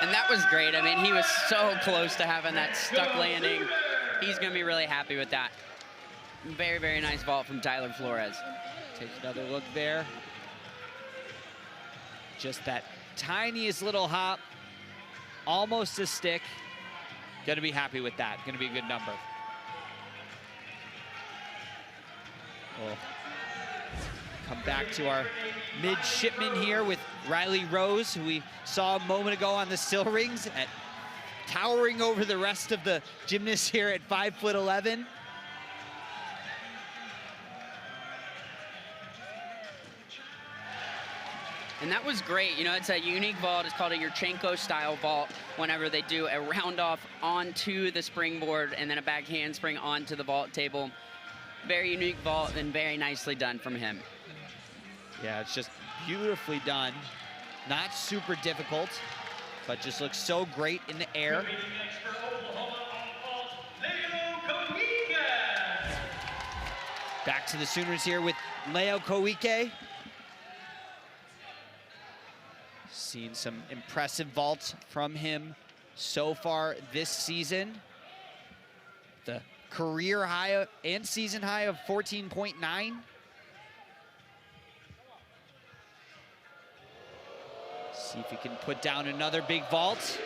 And that was great. I mean, he was so close to having that stuck landing. He's going to be really happy with that. Very, very nice vault from Tyler Flores. Take another look there. Just that tiniest little hop, almost a stick. Going to be happy with that. Going to be a good number. We'll come back to our midshipman here with Riley Rose, who we saw a moment ago on the still rings, at towering over the rest of the gymnasts here at 5'11". And that was great. You know, it's a unique vault. It's called a Yurchenko style vault whenever they do a round off onto the springboard and then a back handspring onto the vault table. Very unique vault and very nicely done from him. Yeah, it's just beautifully done. Not super difficult, but just looks so great in the air. Back to the Sooners here with Leo Koike. Seen some impressive vaults from him so far this season. The career high and season high of 14.9. See if he can put down another big vault.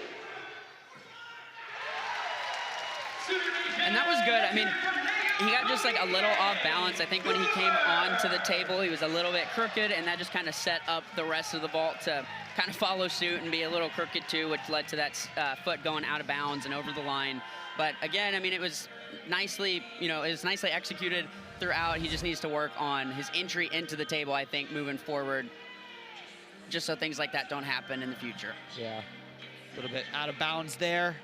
And that was good. I mean, he got just like a little off balance. I think when he came onto the table, he was a little bit crooked, and that just kind of set up the rest of the vault to kind of follow suit and be a little crooked too, which led to that foot going out of bounds and over the line. But again, I mean, it was nicely, you know, it was nicely executed throughout. He just needs to work on his entry into the table, I think, moving forward, just so things like that don't happen in the future. Yeah, a little bit out of bounds there.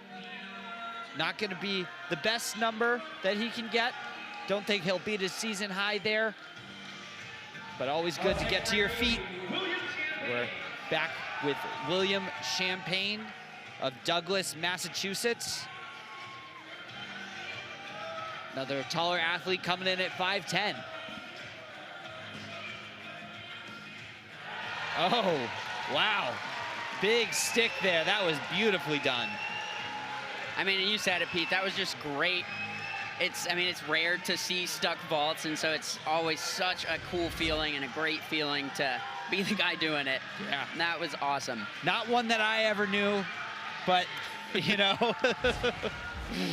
Not going to be the best number that he can get. Don't think he'll beat his season high there, but always good to get to your feet. We're back with William Champagne of Douglas, Massachusetts. Another taller athlete coming in at 5'10". Oh, wow. Big stick there. That was beautifully done. I mean, and you said it, Pete, that was just great. I mean, it's rare to see stuck vaults, and so it's always such a cool feeling and a great feeling to be the guy doing it. Yeah. That was awesome. Not one that I ever knew, but, you know.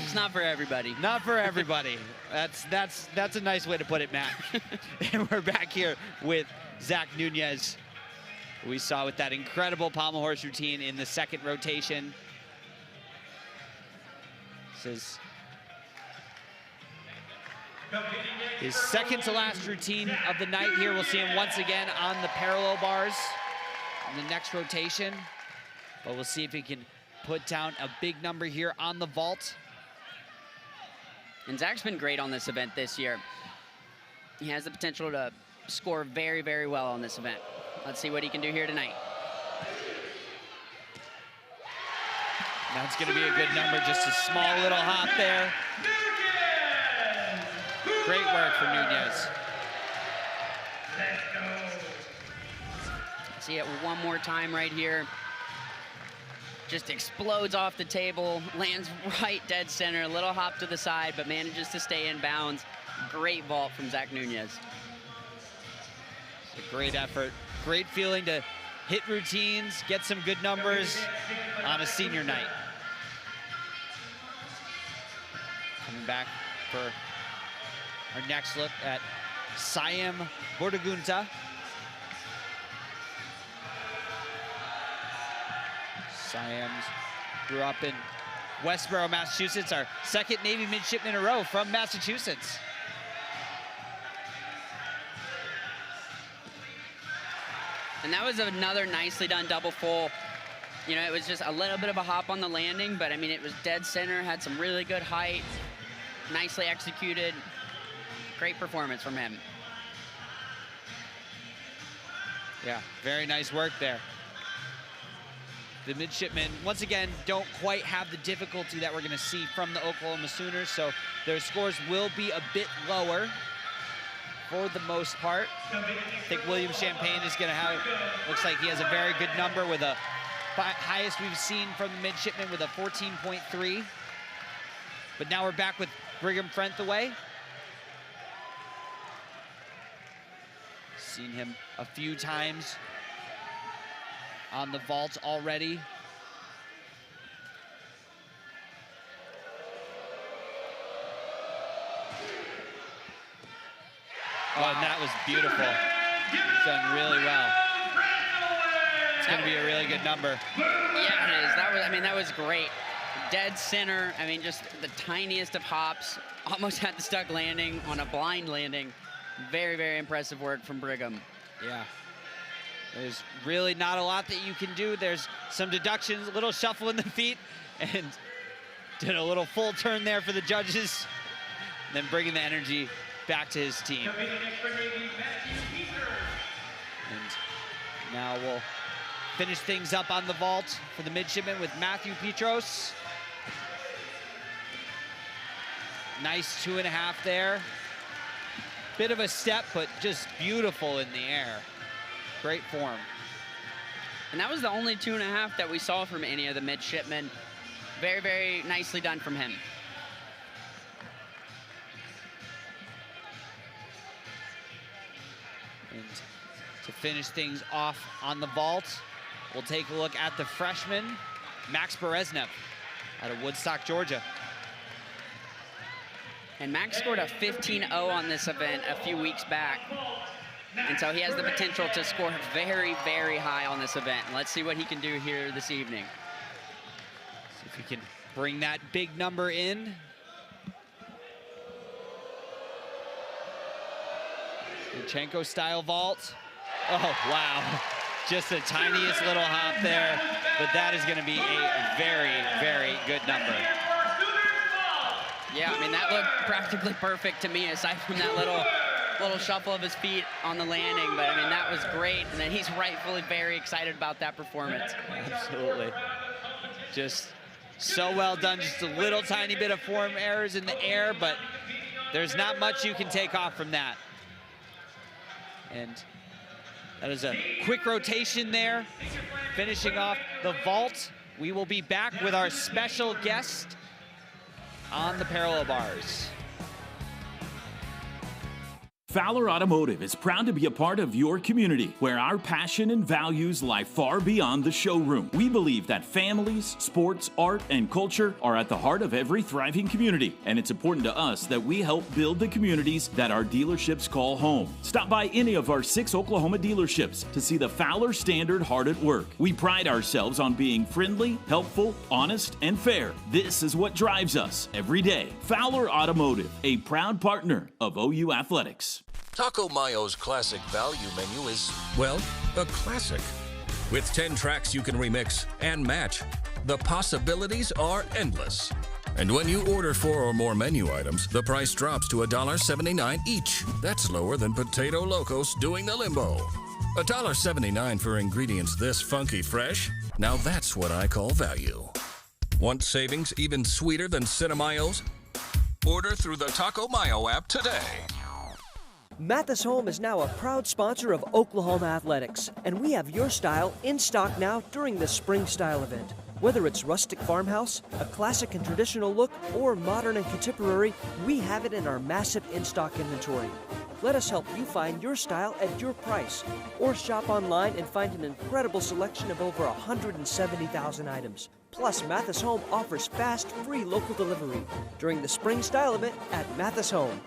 It's not for everybody. Not for everybody. That's a nice way to put it, Matt. And we're back here with Zach Nunez, who we saw with that incredible pommel horse routine in the second rotation. This is his second to last routine of the night here. We'll see him once again on the parallel bars in the next rotation. But we'll see if he can put down a big number here on the vault. And Zach's been great on this event this year. He has the potential to score very, very well on this event. Let's see what he can do here tonight. That's going to be a good number, just a small little hop there. Great work for Nunez. See it one more time right here. Just explodes off the table, lands right dead center, a little hop to the side, but manages to stay in bounds. Great vault from Zach Nunez. It's a great effort. Great feeling to hit routines, get some good numbers on a senior night. Coming back for our next look at Siam Bordagunta. Siam grew up in Westboro, Massachusetts, our second Navy midshipman in a row from Massachusetts. And that was another nicely done double full. You know, it was just a little bit of a hop on the landing, but I mean, it was dead center, had some really good height, nicely executed. Great performance from him. Yeah, very nice work there. The midshipmen, once again, don't quite have the difficulty that we're going to see from the Oklahoma Sooners, so their scores will be a bit lower. for the most part. I think William Champagne is going to have, looks like he has a very good number with a highest we've seen from the midshipman with a 14.3. But now we're back with Brigham Frenthaway. Seen him a few times on the vault already. Oh, and that was beautiful. He's done really well. It's going to be a really good number. Yeah, it is. That was great. Dead center. I mean, just the tiniest of hops. Almost had the stuck landing on a blind landing. Very, very impressive work from Brigham. Yeah. There's really not a lot that you can do. There's some deductions, a little shuffle in the feet, and did a little full turn there for the judges. Then bringing the energy back to his team. And now we'll finish things up on the vault for the midshipmen with Matthew Petros. Nice 2.5 there. Bit of a step, but just beautiful in the air. Great form. And that was the only 2.5 that we saw from any of the midshipmen. Very, very nicely done from him. And to finish things off on the vault, we'll take a look at the freshman, Max Bereznev, out of Woodstock, Georgia. And Max scored a 15-0 on this event a few weeks back. And so he has the potential to score very, very high on this event. And let's see what he can do here this evening. See if he can bring that big number in. Lutsenko style vault. Oh, wow. Just the tiniest little hop there, but that is going to be a very, very good number. Yeah, I mean, that looked practically perfect to me, aside from that little shuffle of his feet on the landing. But, I mean, that was great, and then he's rightfully very excited about that performance. Absolutely. Just so well done. Just a little tiny bit of form errors in the air, but there's not much you can take off from that. And that is a quick rotation there. Finishing off the vault, we will be back with our special guest on the parallel bars. Fowler Automotive is proud to be a part of your community, where our passion and values lie far beyond the showroom. We believe that families, sports, art, and culture are at the heart of every thriving community, and it's important to us that we help build the communities that our dealerships call home. Stop by any of our 6 Oklahoma dealerships to see the Fowler Standard hard at work. We pride ourselves on being friendly, helpful, honest, and fair. This is what drives us every day. Fowler Automotive, a proud partner of OU Athletics. Taco Mayo's classic value menu is, well, a classic. With 10 tracks you can remix and match, the possibilities are endless. And when you order 4 or more menu items, the price drops to $1.79 each. That's lower than Potato Locos doing the limbo. $1.79 for ingredients this funky fresh? Now that's what I call value. Want savings even sweeter than Cinemayos? Order through the Taco Mayo app today. Mathis Home is now a proud sponsor of Oklahoma Athletics, and we have your style in stock now during the Spring Style event. Whether it's rustic farmhouse, a classic and traditional look, or modern and contemporary, we have it in our massive in-stock inventory. Let us help you find your style at your price, or shop online and find an incredible selection of over 170,000 items. Plus, Mathis Home offers fast, free local delivery during the Spring Style event at Mathis Home.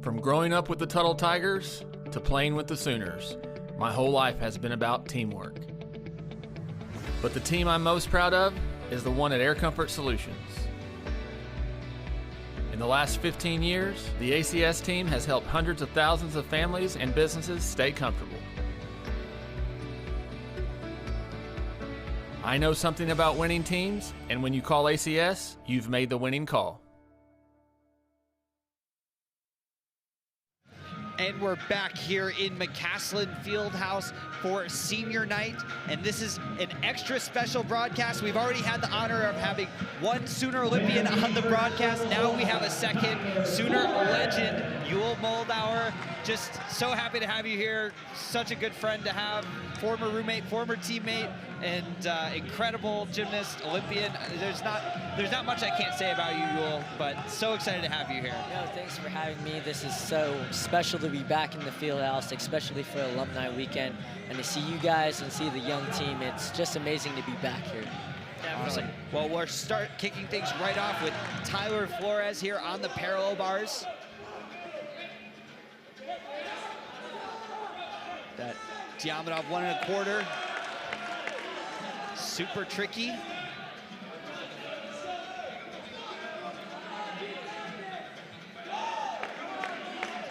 From growing up with the Tuttle Tigers to playing with the Sooners, my whole life has been about teamwork. But the team I'm most proud of is the one at Air Comfort Solutions. In the last 15 years, the ACS team has helped hundreds of thousands of families and businesses stay comfortable. I know something about winning teams, and when you call ACS, you've made the winning call. And we're back here in McCaslin Fieldhouse for senior night. And this is an extra special broadcast. We've already had the honor of having one Sooner Olympian on the broadcast. Now we have a second Sooner legend, Yul Moldauer. Just so happy to have you here. Such a good friend to have. Former roommate, former teammate, and incredible gymnast, Olympian. There's not much I can't say about you, Yul, but so excited to have you here. No, thanks for having me. This is so special to be back in the field house, especially for Alumni Weekend, and to see you guys and see the young team. It's just amazing to be back here. Awesome. Well, we'll start kicking things right off with Tyler Flores here on the parallel bars. That Diamondov 1 1/4. Super tricky.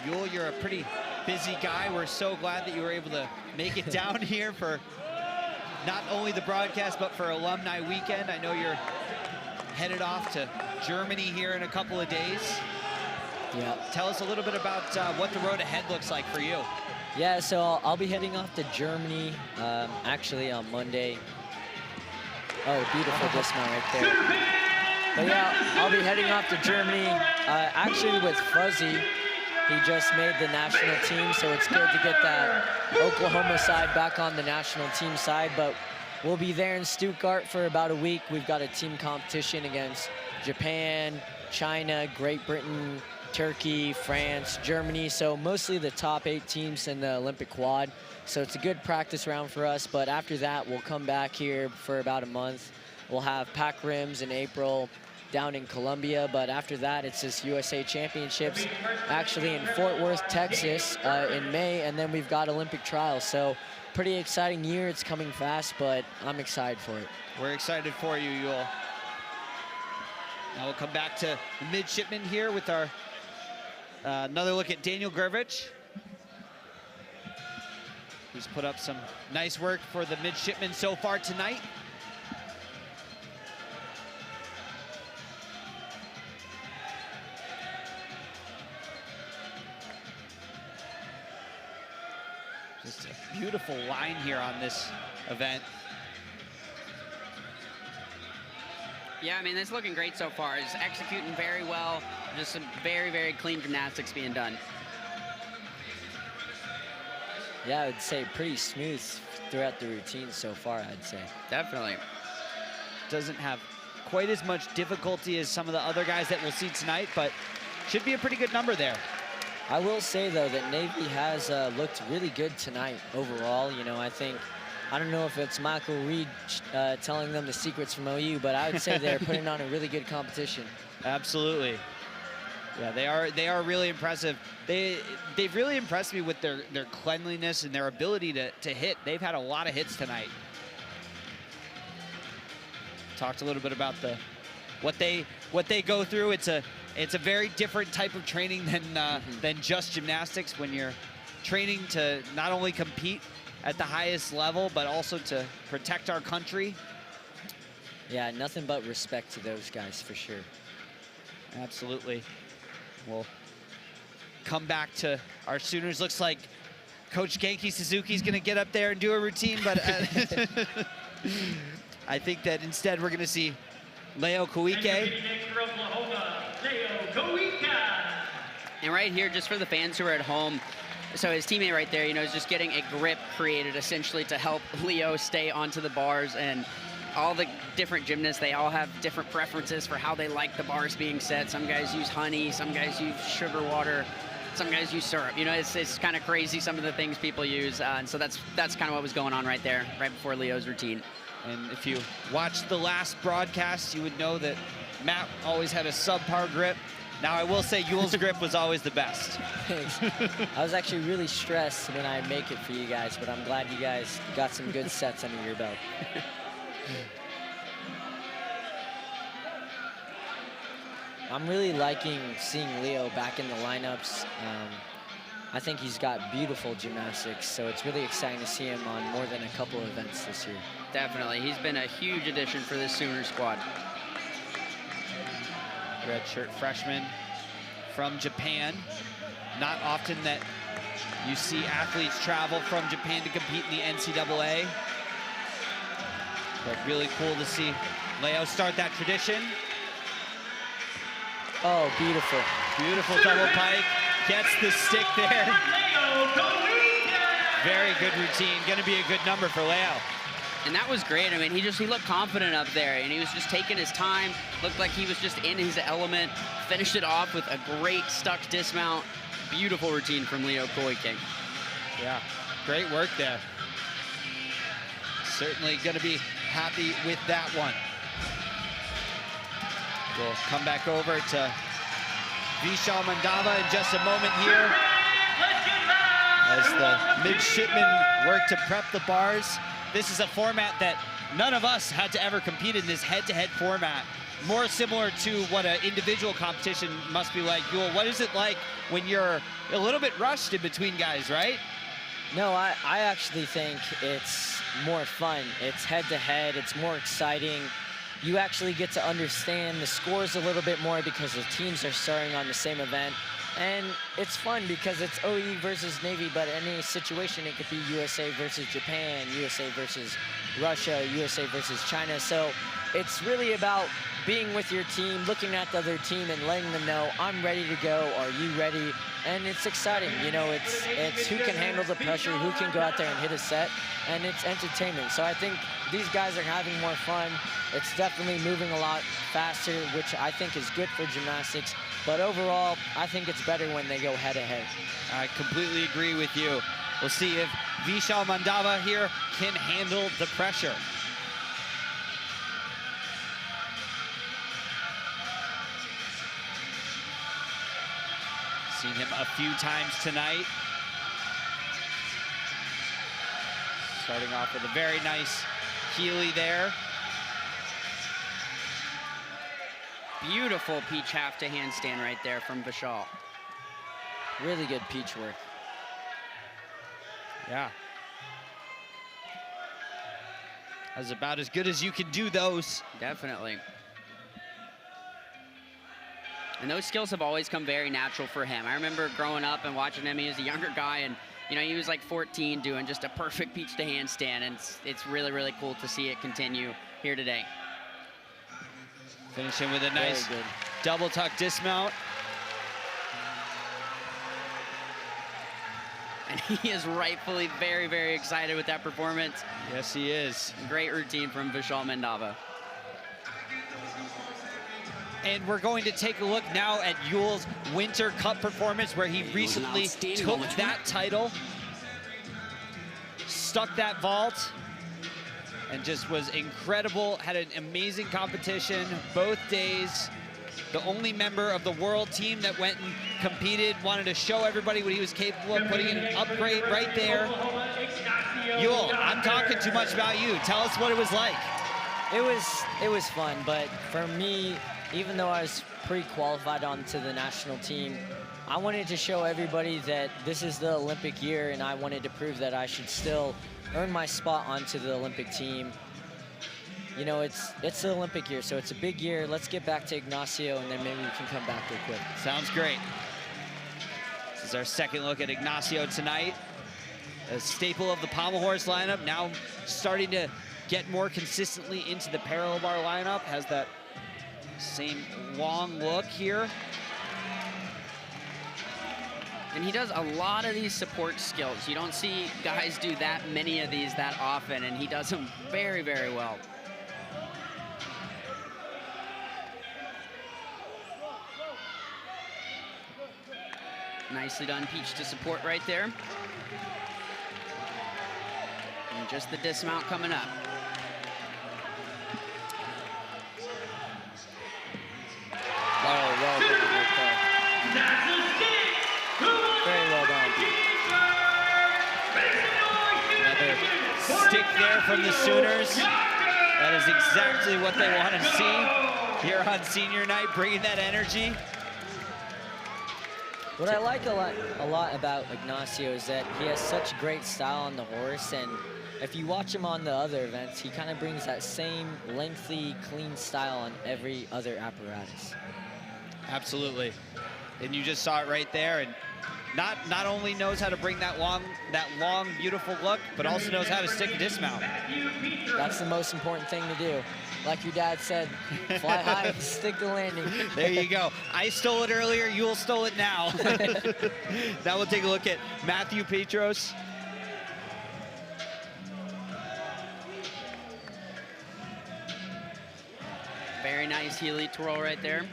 Yul, you're a pretty busy guy. We're so glad that you were able to make it down here for not only the broadcast, but for Alumni Weekend. I know you're headed off to Germany here in a couple of days. Yeah. Tell us a little bit about what the road ahead looks like for you. Yeah, so I'll be heading off to Germany actually on Monday. Oh, beautiful dismount right there. But yeah, I'll be heading off to Germany actually with Fuzzy. He just made the national team, so it's good to get that Oklahoma side back on the national team side. But we'll be there in Stuttgart for about a week. We've got a team competition against Japan, China, Great Britain, Turkey, France, Germany, so mostly the top 8 teams in the Olympic quad. So it's a good practice round for us, but after that, we'll come back here for about a month. We'll have Pac Rims in April down in Colombia, but after that, it's this USA Championships actually in Fort Worth, Texas in May, and then we've got Olympic trials. So pretty exciting year. It's coming fast, but I'm excited for it. We're excited for you, Yul. Now we'll come back to the midshipmen here with our another look at Daniel Gurvich, who's put up some nice work for the midshipmen so far tonight. Just a beautiful line here on this event. Yeah, I mean, it's looking great so far. It's executing very well. Just some very, very clean gymnastics being done. Yeah, I would say pretty smooth throughout the routine so far, I'd say. Definitely. Doesn't have quite as much difficulty as some of the other guys that we'll see tonight, but should be a pretty good number there. I will say, though, that Navy has looked really good tonight overall. You know, I don't know if it's Michael Reed telling them the secrets from OU, but I would say they're putting on a really good competition. Absolutely. Yeah, they are really impressive. They've really impressed me with their cleanliness and their ability to hit. They've had a lot of hits tonight. Talked a little bit about what they go through. It's a very different type of training than just gymnastics, when you're training to not only compete at the highest level, but also to protect our country. Yeah, nothing but respect to those guys for sure. Absolutely. We'll come back to our Sooners. Looks like Coach Genki Suzuki's going to get up there and do a routine, but I think that instead we're going to see Leo Kawike. And right here, just for the fans who are at home, so his teammate right there, you know, is just getting a grip created essentially to help Leo stay onto the bars. And all the different gymnasts, they all have different preferences for how they like the bars being set. Some guys use honey, some guys use sugar water, some guys use syrup. You know, it's kind of crazy, some of the things people use. And so that's kind of what was going on right there, right before Leo's routine. And if you watched the last broadcast, you would know that Matt always had a subpar grip. Now, I will say Yul's grip was always the best. Thanks. I was actually really stressed when I make it for you guys, but I'm glad you guys got some good sets under your belt. I'm really liking seeing Leo back in the lineups. I think he's got beautiful gymnastics, so it's really exciting to see him on more than a couple of events this year. Definitely. He's been a huge addition for this Sooner squad. Redshirt freshman from Japan. Not often that You see athletes travel from Japan to compete in the NCAA. But really cool to see Leo start that tradition. Oh, beautiful. Beautiful double pike. Gets the stick there. Very good routine. Gonna be a good number for Leo. And that was great. I mean, he looked confident up there, and he was just taking his time. Looked like he was just in his element. Finished it off with a great stuck dismount. Beautiful routine from Leo Koike. Yeah, great work there. Certainly gonna be happy with that one. We'll come back over to Vishal Mandava in just a moment here as the midshipmen work to prep the bars. This is a format that none of us had to ever compete in, this head-to-head format. More similar to what an individual competition must be like. Yul, what is it like when you're a little bit rushed in between guys, right? No, I actually think it's more fun. It's head-to-head, it's more exciting. You actually get to understand the scores a little bit more because the teams are starting on the same event. And it's fun because it's OU versus Navy, but in any situation, it could be USA versus Japan, USA versus Russia, USA versus China. So it's really about being with your team, looking at the other team and letting them know, I'm ready to go, are you ready? And it's exciting, you know, it's who can handle the pressure, who can go out there and hit a set, and it's entertainment. So I think these guys are having more fun. It's definitely moving a lot faster, which I think is good for gymnastics. But overall, I think it's better when they go head-to-head. I completely agree with you. We'll see if Vishal Mandava here can handle the pressure. Seen him a few times tonight. Starting off with a very nice Healy there. Beautiful peach half to handstand right there from Vishal. Really good peach work. Yeah. That's about as good as you can do those. Definitely. And those skills have always come very natural for him. I remember growing up and watching him. He was a younger guy, and you know, he was like 14 doing just a perfect peach to handstand, and it's really, really cool to see it continue here today. Finishing with a nice double tuck dismount. And he is rightfully very, very excited with that performance. Yes, he is. Great routine from Vishal Mandava. And we're going to take a look now at Yul's Winter Cup performance, where he recently took that title, stuck that vault, and just was incredible. Had an amazing competition both days. The only member of the world team that went and competed, wanted to show everybody what he was capable of, putting in an upgrade right there. Yul, I'm talking too much about you. Tell us what it was like. It was fun, but for me, even though I was pre-qualified onto the national team, I wanted to show everybody that this is the Olympic year, and I wanted to prove that I should still earn my spot onto the Olympic team. You know, it's the Olympic year, so it's a big year. Let's get back to Ignacio, and then maybe we can come back real quick. Sounds great. This is our second look at Ignacio tonight. A staple of the pommel horse lineup, now starting to get more consistently into the parallel bar lineup. Has that same long look here. And he does a lot of these support skills. You don't see guys do that many of these that often, and he does them very, very well. Nicely done peach to support right there. And just the dismount coming up. Oh, well done right there. Very well done. Another stick there from the Sooners. That is exactly what they want to see here on senior night, bringing that energy. What I like a lot about Ignacio is that he has such great style on the horse, and if you watch him on the other events, he kind of brings that same lengthy, clean style on every other apparatus. Absolutely. And you just saw it right there. And not only knows how to bring that long, beautiful look, but also knows how to stick a dismount. That's the most important thing to do. Like your dad said, fly high, stick the landing. There you go. I stole it earlier, Yule stole it now. Now we'll take a look at Matthew Petros. Very nice Healy twirl right there.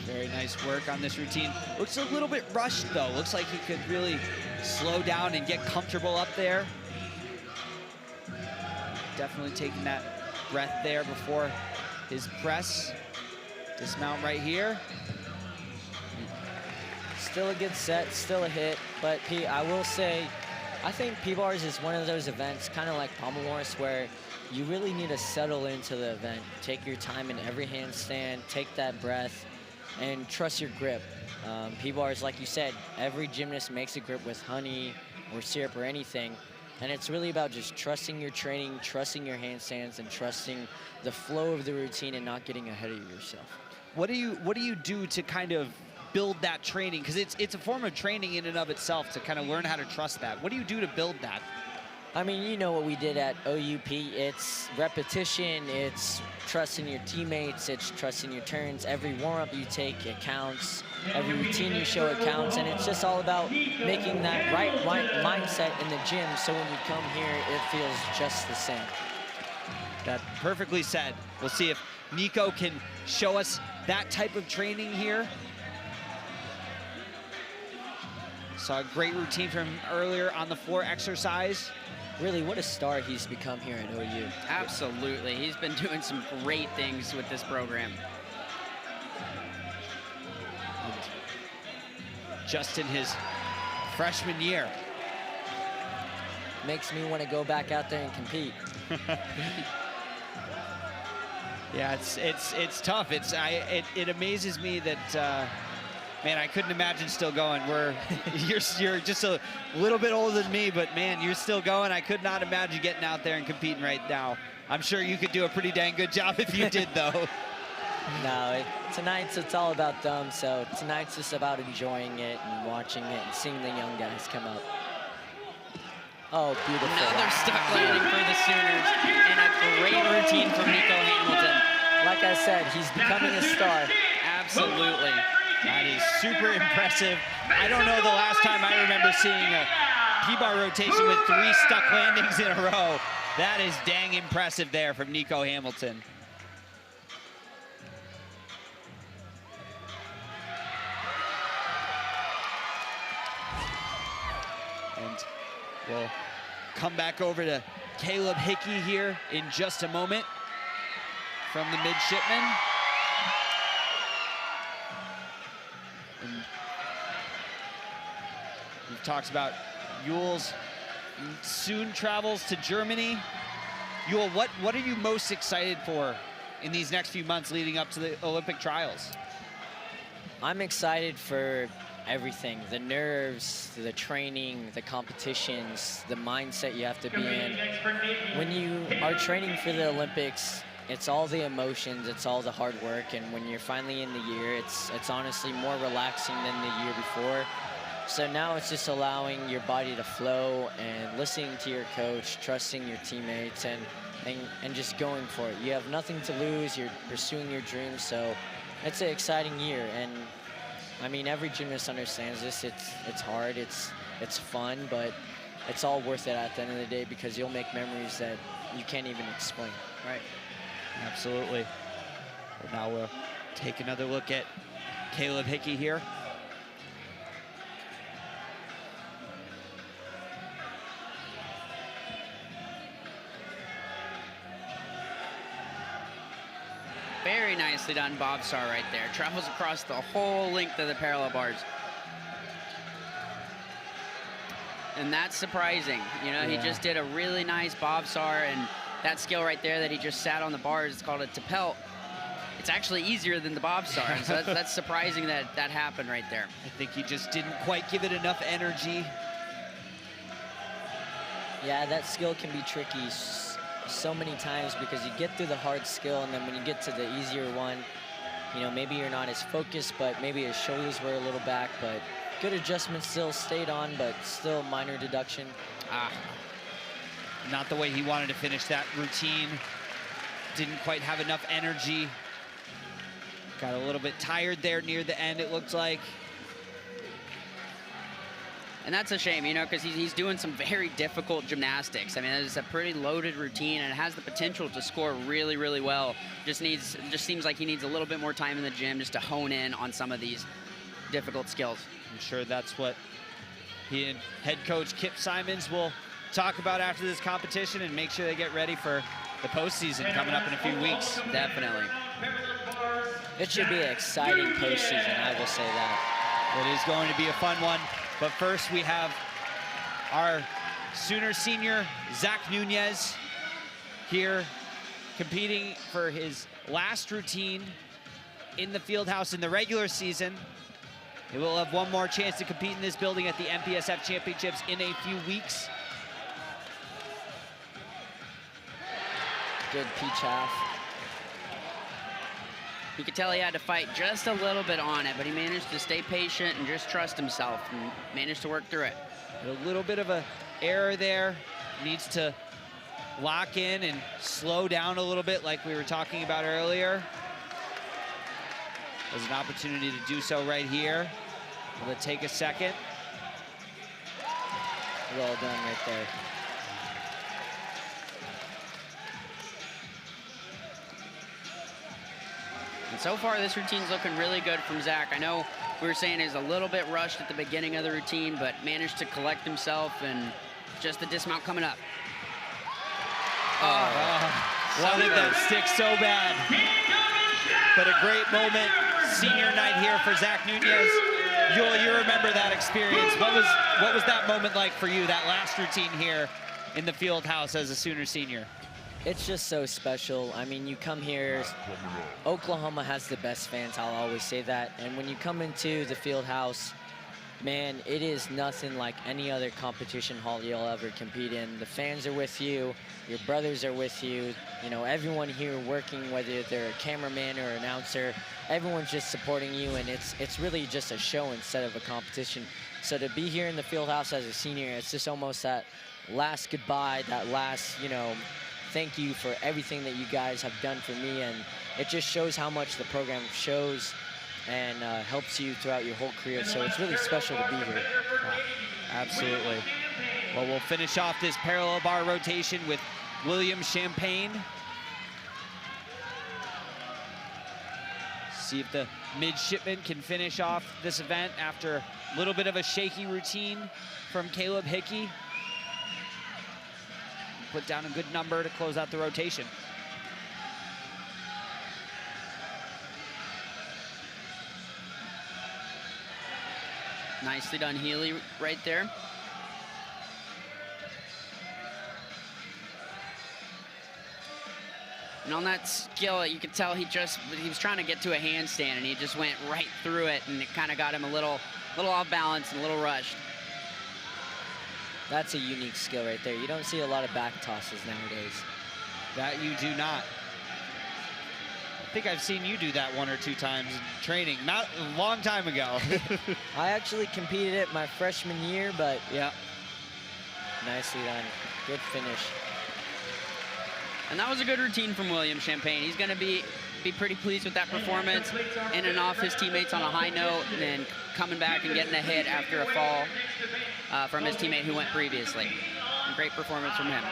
Very nice work on this routine. Looks a little bit rushed though. Looks like he could really slow down and get comfortable up there. Definitely taking that breath there before his press. Dismount right here. Still a good set, still a hit, but Pete, I will say, I think P-Bars is one of those events, kind of like Pommel where you really need to settle into the event. Take your time in every handstand, take that breath, and trust your grip. P-Bars, like you said, every gymnast makes a grip with honey or syrup or anything, and it's really about just trusting your training, trusting your handstands, and trusting the flow of the routine and not getting ahead of yourself. What do you do to kind of build that training? Because it's a form of training in and of itself to kind of learn how to trust that. What do you do to build that? I mean, you know what we did at OUP. It's repetition, it's trusting your teammates, it's trusting your turns. Every warm-up you take, it counts. Every routine you show, it counts. And it's just all about making that right mindset in the gym so when you come here, it feels just the same. That perfectly said. We'll see if Nico can show us that type of training here. Saw a great routine from him earlier on the floor exercise. Really, what a star he's become here at OU. Absolutely. He's been doing some great things with this program. And just in his freshman year. Makes me want to go back out there and compete. Yeah, it's tough. It amazes me that man, I couldn't imagine still going. You're just a little bit older than me, but man, you're still going. I could not imagine getting out there and competing right now. I'm sure you could do a pretty dang good job if you did, though. No, tonight's it's all about them. So tonight's just about enjoying it and watching it and seeing the young guys come up. Oh, beautiful. Another stuck landing for the Sooners and a great routine from Nico Hamilton. Like I said, he's becoming a star. Absolutely. That is super impressive. I don't know the last time I remember seeing a P-bar rotation with 3 stuck landings in a row. That is dang impressive there from Nico Hamilton. And we'll come back over to Caleb Hickey here in just a moment from the midshipman. And we've talked about Yule's soon travels to Germany. Yule, what are you most excited for in these next few months leading up to the Olympic trials? I'm excited for everything, the nerves, the training, the competitions, the mindset you have to be in. When you are training for the Olympics, it's all the emotions, it's all the hard work, and when you're finally in the year, it's honestly more relaxing than the year before. So now it's just allowing your body to flow and listening to your coach, trusting your teammates, and just going for it. You have nothing to lose, you're pursuing your dreams, so it's an exciting year. And I mean, every gymnast understands this. It's hard, it's fun, but it's all worth it at the end of the day because you'll make memories that you can't even explain. Right. Absolutely. Well, now we'll take another look at Caleb Hickey here. Very nicely done Bob Star right there. Travels across the whole length of the parallel bars. And that's surprising. You know, Yeah. He just did a really nice Bob Star, and that skill right there that he just sat on the bars is called a tapel. it's actually easier than the Bobstar. And so that's surprising that that happened right there. I think he just didn't quite give it enough energy. Yeah, that skill can be tricky so many times because you get through the hard skill, and then when you get to the easier one, you know, maybe you're not as focused, but maybe his shoulders were a little back, but good adjustment still stayed on, but still minor deduction. Not the way he wanted to finish that routine. Didn't quite have enough energy. Got a little bit tired there near the end, it looked like. And that's a shame, you know, because he's doing some very difficult gymnastics. I mean, it's a pretty loaded routine, and it has the potential to score really, really well. Just seems like he needs a little bit more time in the gym just to hone in on some of these difficult skills. I'm sure that's what he and head coach Kip Simons will talk about after this competition and make sure they get ready for the postseason coming up in a few weeks. Definitely. It should be an exciting postseason, I will say that. It is going to be a fun one. But first, we have our Sooner senior, Zach Nunez, here competing for his last routine in the field house in the regular season. He will have one more chance to compete in this building at the MPSF Championships in a few weeks. Good peach half. You could tell he had to fight just a little bit on it, but he managed to stay patient and just trust himself and managed to work through it. A little bit of an error there. Needs to lock in and slow down a little bit like we were talking about earlier. There's an opportunity to do so right here. Will it take a second? Well done right there. And so far, this routine's looking really good from Zach. I know we were saying he's a little bit rushed at the beginning of the routine, but managed to collect himself, and just the dismount coming up. Wanted that stick so bad. But a great moment, senior night here for Zach Nunez. Yul, you remember that experience. What was that moment like for you, that last routine here in the field house as a Sooner senior? It's just so special. I mean, you come here, Oklahoma has the best fans, I'll always say that. And when you come into the field house, man, it is nothing like any other competition hall you'll ever compete in. The fans are with you, your brothers are with you, you know, everyone here working, whether they're a cameraman or announcer, everyone's just supporting you, and it's really just a show instead of a competition. So to be here in the field house as a senior, it's just almost that last goodbye, that last, you know, thank you for everything that you guys have done for me, and it just shows how much the program shows and helps you throughout your whole career. So it's really special to be here. Absolutely. Well, we'll finish off this parallel bar rotation with William Champagne. See if the midshipman can finish off this event after a little bit of a shaky routine from Caleb Hickey. Put down a good number to close out the rotation. Nicely done, Healy, right there. And on that skill, you could tell he was trying to get to a handstand, and he just went right through it, and it kind of got him a little off balance and a little rushed. That's a unique skill right there. You don't see a lot of back tosses nowadays. That you do not. I think I've seen you do that one or two times in training, not a long time ago. I actually competed it my freshman year, but yeah. Nicely done. Good finish. And that was a good routine from William Champagne. He's going to be pretty pleased with that performance, in and off his teammates on a high note, and then coming back and getting a hit after a fall from his teammate who went previously. A great performance from him.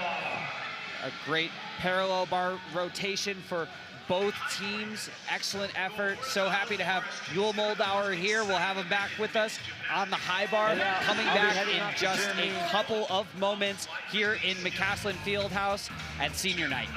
A great parallel bar rotation for both teams. Excellent effort. So happy to have Yul Moldauer here. We'll have him back with us on the high bar, coming back in just a couple of moments here in McCaslin Fieldhouse at senior night.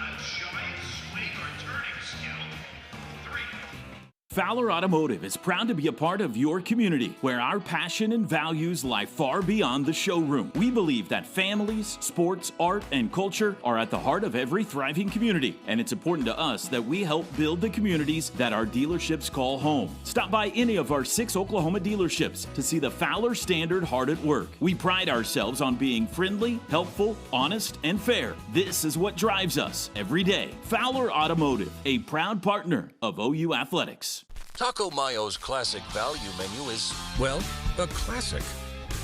Fowler Automotive is proud to be a part of your community, where our passion and values lie far beyond the showroom. We believe that families, sports, art, and culture are at the heart of every thriving community, and it's important to us that we help build the communities that our dealerships call home. Stop by any of our 6 Oklahoma dealerships to see the Fowler standard hard at work. We pride ourselves on being friendly, helpful, honest, and fair. This is what drives us every day. Fowler Automotive, a proud partner of OU Athletics. Taco Mayo's classic value menu is, well, a classic.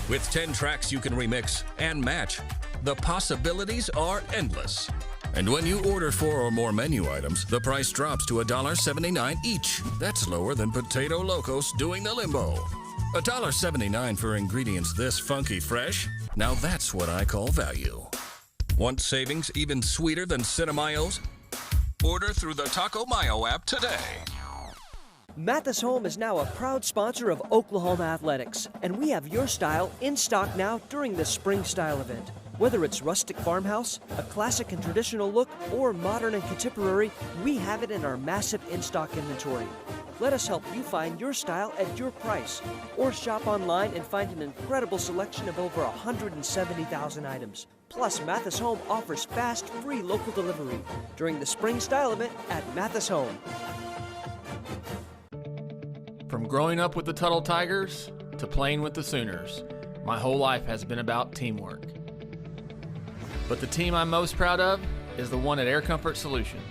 With 10 tracks you can remix and match, the possibilities are endless. And when you order 4 or more menu items, the price drops to $1.79 each. That's lower than Potato Locos doing the limbo. $1.79 for ingredients this funky fresh? Now that's what I call value. Want savings even sweeter than Cinemayo's? Order through the Taco Mayo app today. Mathis Home is now a proud sponsor of Oklahoma Athletics, and we have your style in stock now during the Spring Style event. Whether it's rustic farmhouse, a classic and traditional look, or modern and contemporary, we have it in our massive in-stock inventory. Let us help you find your style at your price, or shop online and find an incredible selection of over 170,000 items. Plus, Mathis Home offers fast, free local delivery during the Spring Style event at Mathis Home. From growing up with the Tuttle Tigers to playing with the Sooners, my whole life has been about teamwork. But the team I'm most proud of is the one at Air Comfort Solutions.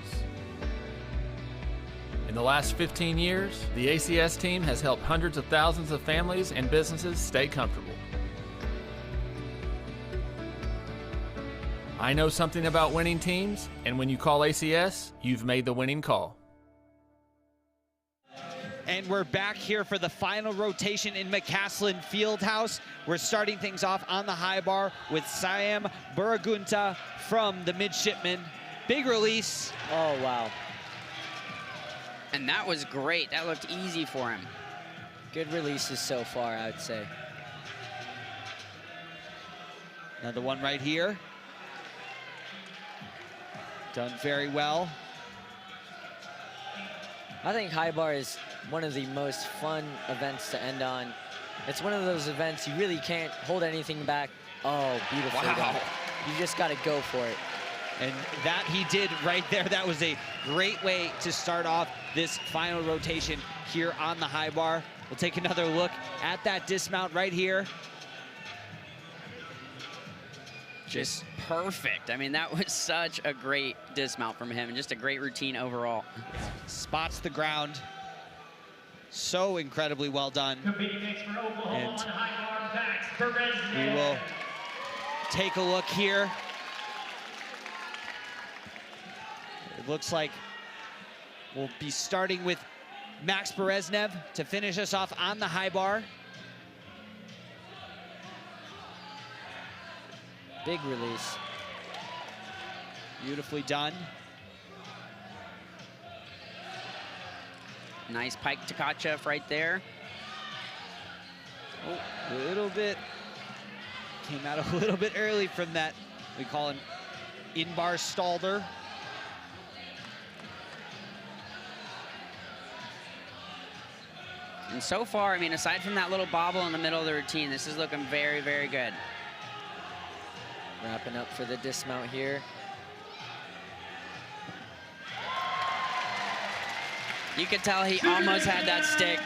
In the last 15 years, the ACS team has helped hundreds of thousands of families and businesses stay comfortable. I know something about winning teams, and when you call ACS, you've made the winning call. And we're back here for the final rotation in McCaslin Fieldhouse. We're starting things off on the high bar with Siam Buragunta from the midshipman. Big release. Oh, wow. And that was great. That looked easy for him. Good releases so far, I would say. Another one right here. Done very well. I think high bar is one of the most fun events to end on. It's one of those events you really can't hold anything back. Oh, beautiful. Wow. You just got to go for it. And that he did right there. That was a great way to start off this final rotation here on the high bar. We'll take another look at that dismount right here. Just perfect. I mean, that was such a great dismount from him and just a great routine overall. Spots the ground. So incredibly well done. And we will take a look here. It looks like we'll be starting with Max Bereznev to finish us off on the high bar. Big release. Beautifully done. Nice pike to Tkachev right there. Oh, a little bit, came out a little bit early from that. We call him in-bar stalder. And so far, I mean, aside from that little bobble in the middle of the routine, this is looking very, very good. Wrapping up for the dismount here. You could tell he almost had that stick.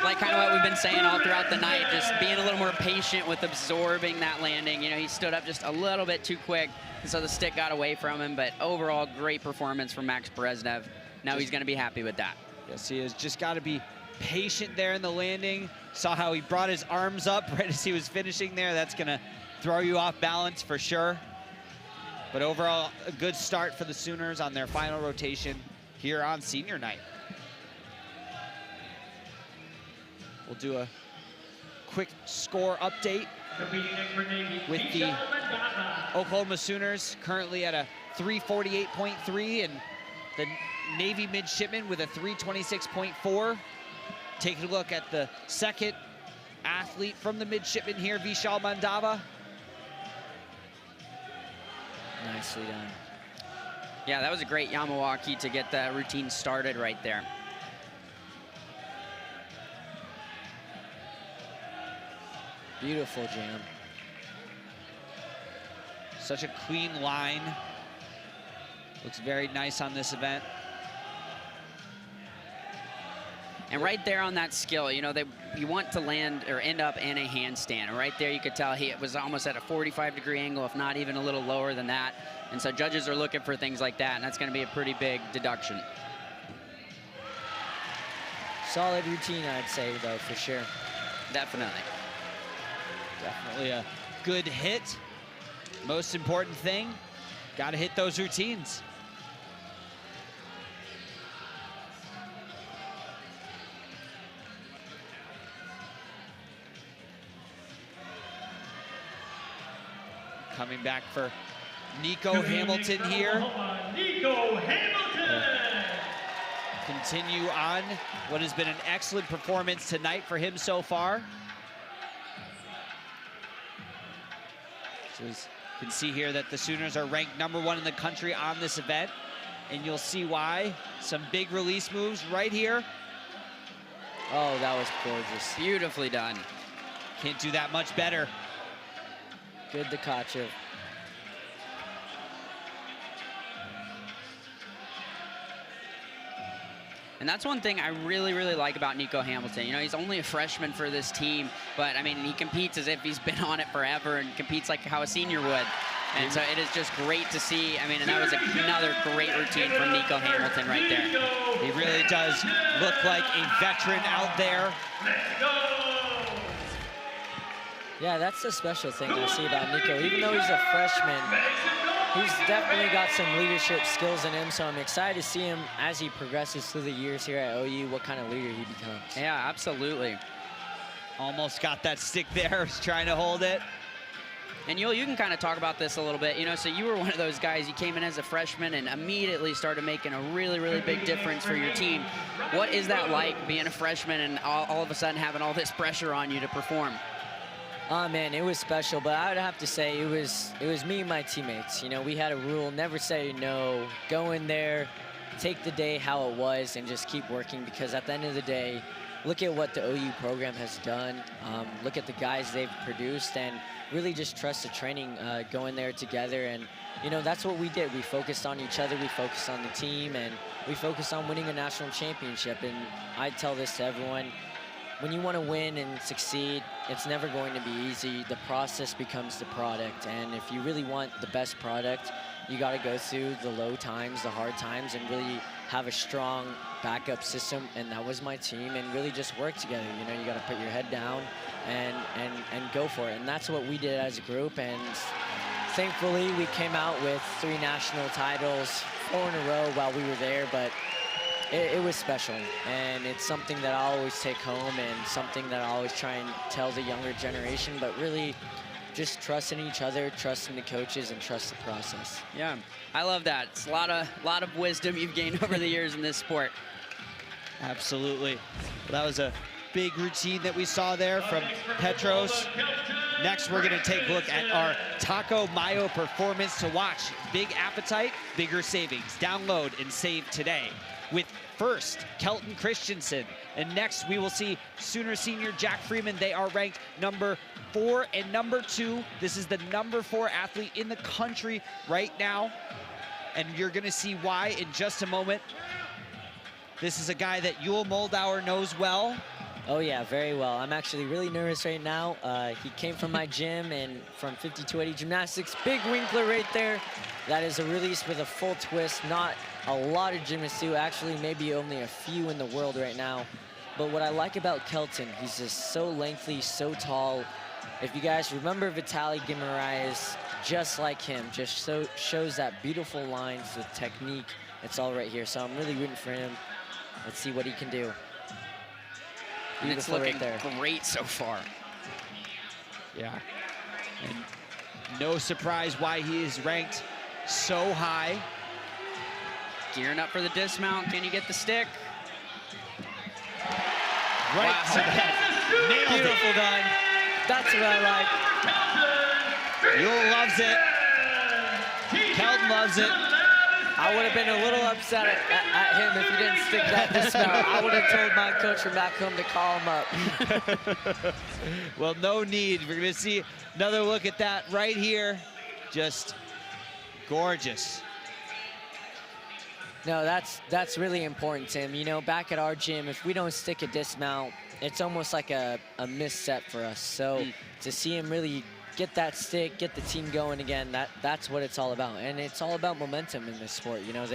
Like kind of what we've been saying all throughout the night, just being a little more patient with absorbing that landing. You know, he stood up just a little bit too quick, and so the stick got away from him, but overall, great performance from Max Bereznev. Now he's gonna be happy with that. Yes, he is. Just gotta be patient there in the landing. Saw how he brought his arms up right as he was finishing there. That's gonna throw you off balance for sure. But overall, a good start for the Sooners on their final rotation here on senior night. We'll do a quick score update with the Oklahoma Sooners currently at a 348.3 and the Navy midshipmen with a 326.4. Taking a look at the second athlete from the midshipmen here, Vishal Mandava. Nicely done. Yeah, that was a great Yamawaki to get the routine started right there. Beautiful jam. Such a clean line. Looks very nice on this event. And right there on that skill, you know, you want to land or end up in a handstand. Right there, you could tell he was almost at a 45-degree angle, if not even a little lower than that. And so judges are looking for things like that, and that's going to be a pretty big deduction. Solid routine, I'd say, though, for sure. Definitely. Definitely a good hit. Most important thing, got to hit those routines. Coming back for Nico Hamilton here. Nico Hamilton! Continue on what has been an excellent performance tonight for him so far. So as you can see here that the Sooners are ranked #1 in the country on this event, and you'll see why. Some big release moves right here. Oh, that was gorgeous. Beautifully done. Can't do that much better. Good Tkachev. And that's one thing I really, really like about Nico Hamilton. You know, he's only a freshman for this team, but I mean, he competes as if he's been on it forever and competes like how a senior would. And so it is just great to see. I mean, and that was another great routine from Nico Hamilton right there. He really does look like a veteran out there. Yeah, that's the special thing I see about Nico. Even though he's a freshman, he's definitely got some leadership skills in him, so I'm excited to see him as he progresses through the years here at OU, what kind of leader he becomes. Yeah, absolutely. Almost got that stick there, was trying to hold it. And Yul, you can kind of talk about this a little bit. You know, so you were one of those guys, you came in as a freshman and immediately started making a really, really big difference for your team. What is that like, being a freshman and all of a sudden having all this pressure on you to perform? Oh man, it was special, but I would have to say it was me and my teammates. You know, we had a rule, never say no, go in there, take the day how it was, and just keep working, because at the end of the day, look at what the OU program has done. Look at the guys they've produced, and really just trust the training, going there together. And, you know, that's what we did. We focused on each other, we focused on the team, and we focused on winning a national championship. And I tell this to everyone, when you want to win and succeed, it's never going to be easy. The process becomes the product. And if you really want the best product, you got to go through the low times, the hard times, and really have a strong backup system. And that was my team, and really just work together. You know, you got to put your head down and go for it. And that's what we did as a group. And thankfully, we came out with 3 national titles, 4 in a row while we were there. But it was special, and it's something that I always take home, and something that I always try and tell the younger generation, but really just trust in each other, trust in the coaches, and trust the process. Yeah, I love that. It's a lot of wisdom you've gained over the years in this sport. Absolutely. Well, that was a big routine that we saw there from Petros. Next, we're gonna take a look at our Taco Mayo performance to watch. Big appetite, bigger savings. Download and save today. With first, Kelton Christensen. And next, we will see Sooner senior Jack Freeman. They are ranked #4 and #2. This is the #4 athlete in the country right now. And you're gonna see why in just a moment. This is a guy that Yul Moldauer knows well. Oh yeah, very well. I'm actually really nervous right now. He came from my gym and from 5280 Gymnastics. Big Winkler right there. That is a release with a full twist. Not a lot of gymnasts do, actually maybe only a few in the world right now. But what I like about Kelton, he's just so lengthy, so tall. If you guys remember Vitaly Guimaraes, just like him, just so shows that beautiful lines, the technique. It's all right here, so I'm really rooting for him. Let's see what he can do. And it's looking great so far. Yeah, and no surprise why he is ranked so high. Gearing up for the dismount. Can you get the stick? Right to the head. Nailed Beautiful it. done. That's what I like. Yul loves it. Kelton loves it. I would have been a little upset at him if he didn't stick that dismount. I would have told my coach from back home to call him up. Well, no need. We're going to see another look at that right here. Just gorgeous. No, that's really important, Tim. You know, back at our gym, if we don't stick a dismount, it's almost like a misstep for us. So to see him really get that stick, get the team going again, that's what it's all about. And it's all about momentum in this sport. You know,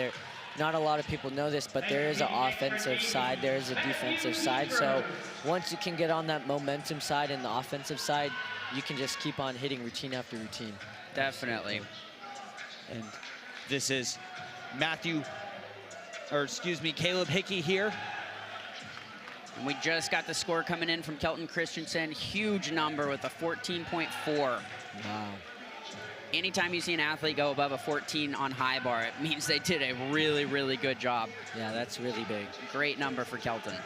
not a lot of people know this, but there is an offensive side, there is a defensive side. So once you can get on that momentum side and the offensive side, you can just keep on hitting routine after routine. Definitely. And this is Caleb Hickey here. And we just got the score coming in from Kelton Christensen. Huge number with a 14.4. Wow. Anytime you see an athlete go above a 14 on high bar, it means they did a really, really good job. Yeah, that's really big. Great number for Kelton.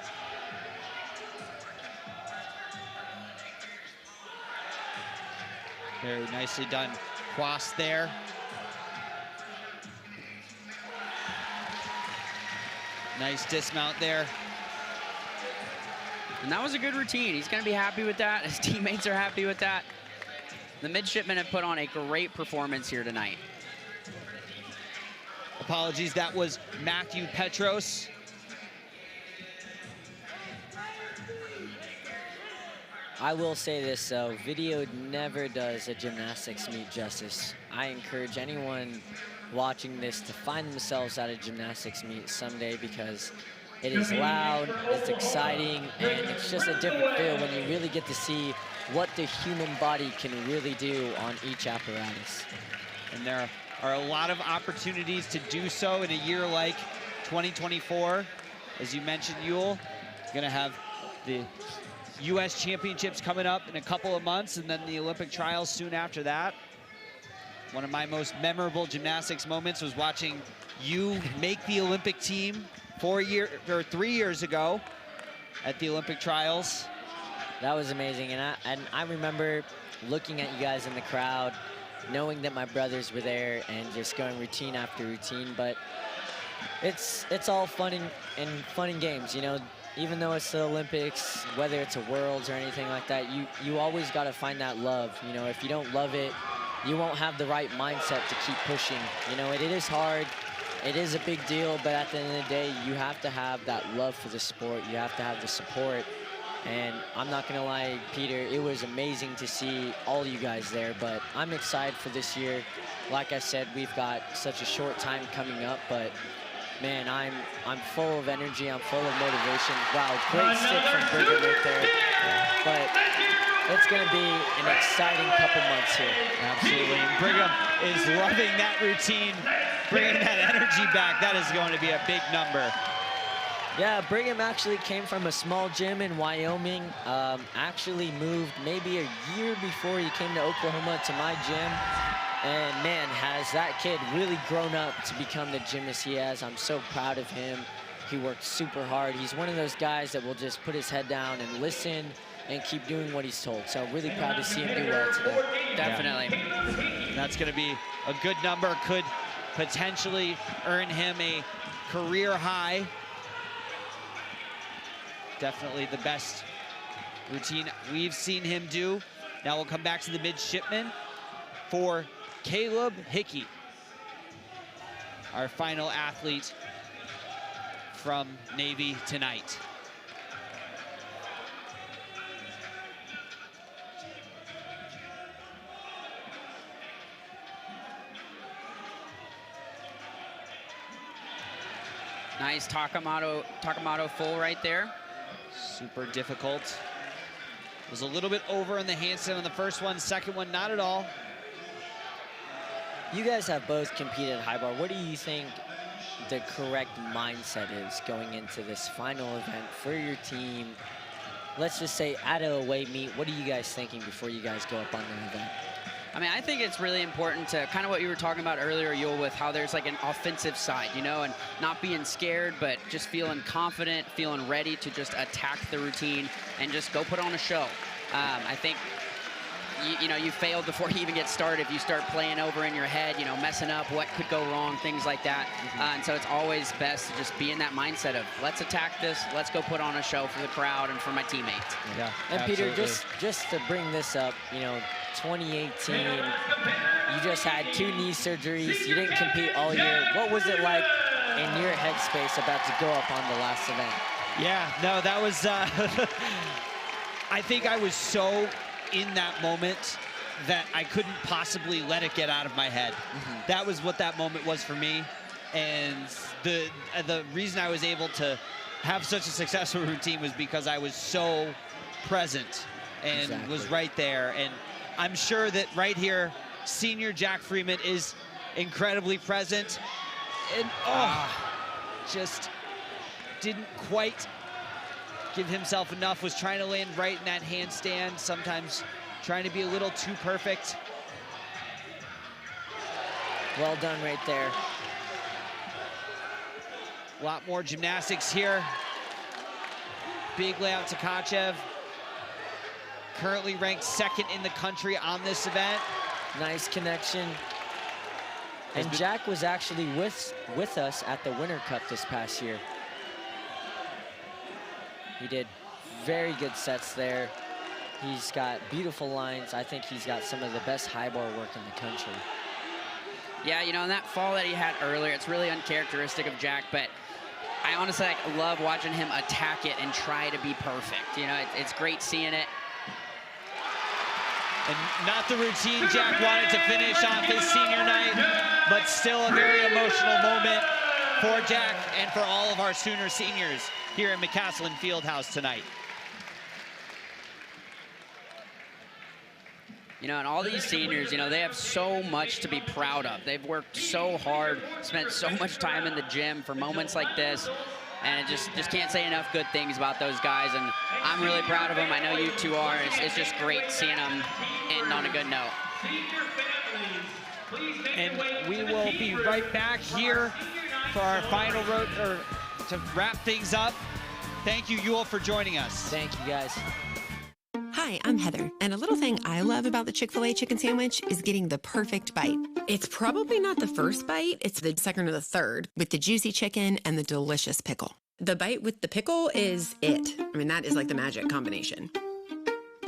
Very nicely done. Cross there. Nice dismount there. And that was a good routine. He's going to be happy with that. His teammates are happy with that. The midshipmen have put on a great performance here tonight. Apologies, that was Matthew Petros. I will say this, though. Video never does a gymnastics meet justice. I encourage anyone watching this to find themselves at a gymnastics meet someday, because it is loud, it's exciting, and it's just a different feel when you really get to see what the human body can really do on each apparatus. And there are a lot of opportunities to do so in a year like 2024. As you mentioned, Yule, going to have the U.S. Championships coming up in a couple of months, and then the Olympic trials soon after that. One of my most memorable gymnastics moments was watching you make the Olympic team 3 years ago at the Olympic trials. That was amazing, and I remember looking at you guys in the crowd, knowing that my brothers were there, and just going routine after routine. But it's all fun and games, you know. Even though it's the Olympics, whether it's a Worlds or anything like that, you always got to find that love. You know, if you don't love it, you won't have the right mindset to keep pushing. You know, it is hard. It is a big deal, but at the end of the day, you have to have that love for the sport. You have to have the support. And I'm not gonna lie, Peter, it was amazing to see all you guys there, but I'm excited for this year. Like I said, we've got such a short time coming up, but man, I'm full of energy, I'm full of motivation. Wow, great stick from Brigham right there. But it's gonna be an exciting couple months here. Absolutely, and Brigham is loving that routine, bringing that energy back. That is going to be a big number. Yeah, Brigham actually came from a small gym in Wyoming, actually moved maybe a year before he came to Oklahoma to my gym. And man, has that kid really grown up to become the gymnast he has. I'm so proud of him. He worked super hard. He's one of those guys that will just put his head down and listen and keep doing what he's told. So really proud to see him do well today. Definitely. Yeah. That's gonna be a good number, could potentially earn him a career high. Definitely the best routine we've seen him do. Now we'll come back to the midshipmen for Caleb Hickey, our final athlete from Navy tonight. Nice Takamoto full right there. Super difficult. Was a little bit over in the handstand on the first one, second one, not at all. You guys have both competed at high bar. What do you think the correct mindset is going into this final event for your team? Let's just say at an away meet, what are you guys thinking before you guys go up on the event? I mean, I think it's really important to kind of what you were talking about earlier, Yule, with how there's like an offensive side, you know, and not being scared, but just feeling confident, feeling ready to just attack the routine and just go put on a show. I think you failed before you even get started. If you start playing over in your head, messing up, what could go wrong, things like that. And so it's always best to just be in that mindset of let's attack this, let's go put on a show for the crowd and for my teammates. Yeah, and Peter, just to bring this up, 2018, you just had 2 knee surgeries. You didn't compete all year. What was it like in your headspace about to go up on the last event? Yeah, no, that was, I think I was so in that moment that I couldn't possibly let it get out of my head. That was what that moment was for me. And the reason I was able to have such a successful routine was because I was so present and was right there. And I'm sure that right here, senior Jack Freeman is incredibly present. And just didn't quite give himself enough, was trying to land right in that handstand, sometimes trying to be a little too perfect. Well done right there. A lot more gymnastics here. Big layout to Kachev. Currently ranked 2nd in the country on this event. Nice connection. And Jack was actually with us at the Winter Cup this past year. He did very good sets there. He's got beautiful lines. I think he's got some of the best high bar work in the country. Yeah, and that fall that he had earlier, it's really uncharacteristic of Jack, but I honestly love watching him attack it and try to be perfect. It's great seeing it. And not the routine Jack wanted to finish off his senior night, but still a very emotional moment for Jack and for all of our Sooner seniors here in McCaslin Fieldhouse tonight. And all these seniors, they have so much to be proud of. They've worked so hard, spent so much time in the gym for moments like this, and just can't say enough good things about those guys. And I'm really proud of them. I know you two are. It's just great seeing them end on a good note. And we will be right back here for our final road, or to wrap things up. Thank you, Yul, for joining us. Thank you, guys. Hi, I'm Heather, and a little thing I love about the Chick-fil-A chicken sandwich is getting the perfect bite. It's probably not the first bite, it's the second or the third, with the juicy chicken and the delicious pickle. The bite with the pickle is it. I mean, that is like the magic combination.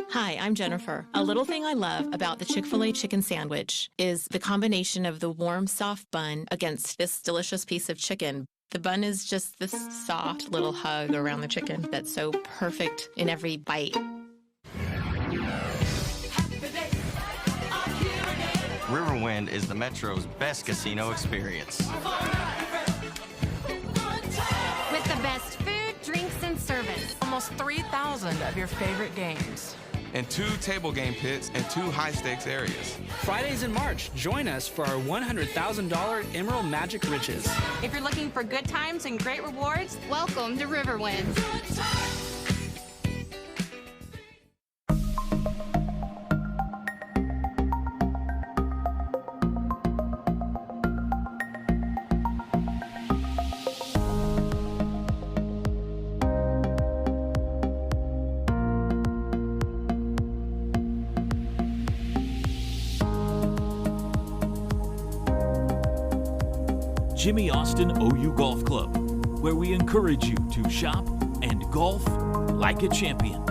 Hi, I'm Jennifer. A little thing I love about the Chick-fil-A chicken sandwich is the combination of the warm, soft bun against this delicious piece of chicken. The bun is just this soft little hug around the chicken that's so perfect in every bite. Riverwind is the Metro's best casino experience. With the best food, drinks, and service. Almost 3,000 of your favorite games. And 2 table game pits and 2 high-stakes areas. Fridays in March, join us for our $100,000 Emerald Magic Riches. If you're looking for good times and great rewards, welcome to Riverwind. Jimmy Austin OU Golf Club, where we encourage you to shop and golf like a champion.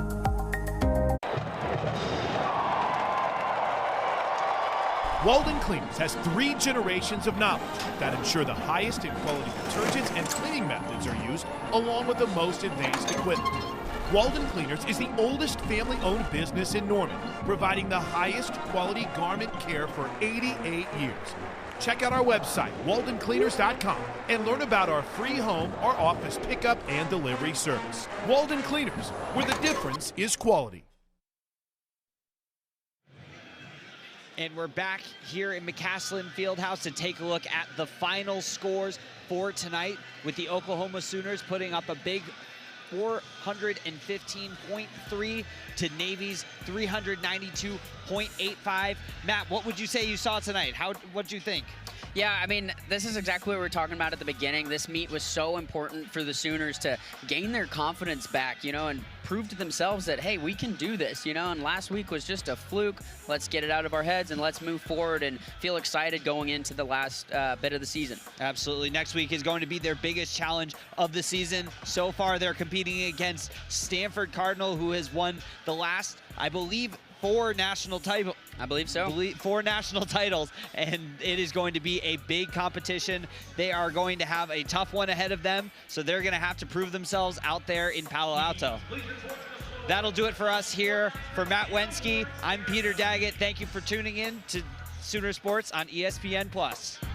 Walden Cleaners has 3 generations of knowledge that ensure the highest in quality detergents and cleaning methods are used, along with the most advanced equipment. Walden Cleaners is the oldest family-owned business in Norman, providing the highest quality garment care for 88 years. Check out our website, waldencleaners.com, and learn about our free home or office pickup and delivery service. Walden Cleaners, where the difference is quality. And we're back here in McCaslin Fieldhouse to take a look at the final scores for tonight, with the Oklahoma Sooners putting up a big 415.3 to Navy's 392.4. 0.85. Matt, what would you say you saw tonight? What'd you think? Yeah, I mean, this is exactly what we were talking about at the beginning. This meet was so important for the Sooners to gain their confidence back, you know, and prove to themselves that, hey, we can do this, you know, and last week was just a fluke. Let's get it out of our heads and let's move forward and feel excited going into the last bit of the season. Absolutely. Next week is going to be their biggest challenge of the season. So far, they're competing against Stanford Cardinal, who has won the last, I believe, 4 national titles. I believe so. 4 national titles, and it is going to be a big competition. They are going to have a tough one ahead of them, so they're going to have to prove themselves out there in Palo Alto. That'll do it for us here. For Matt Wensky, I'm Peter Daggett. Thank you for tuning in to Sooner Sports on ESPN+.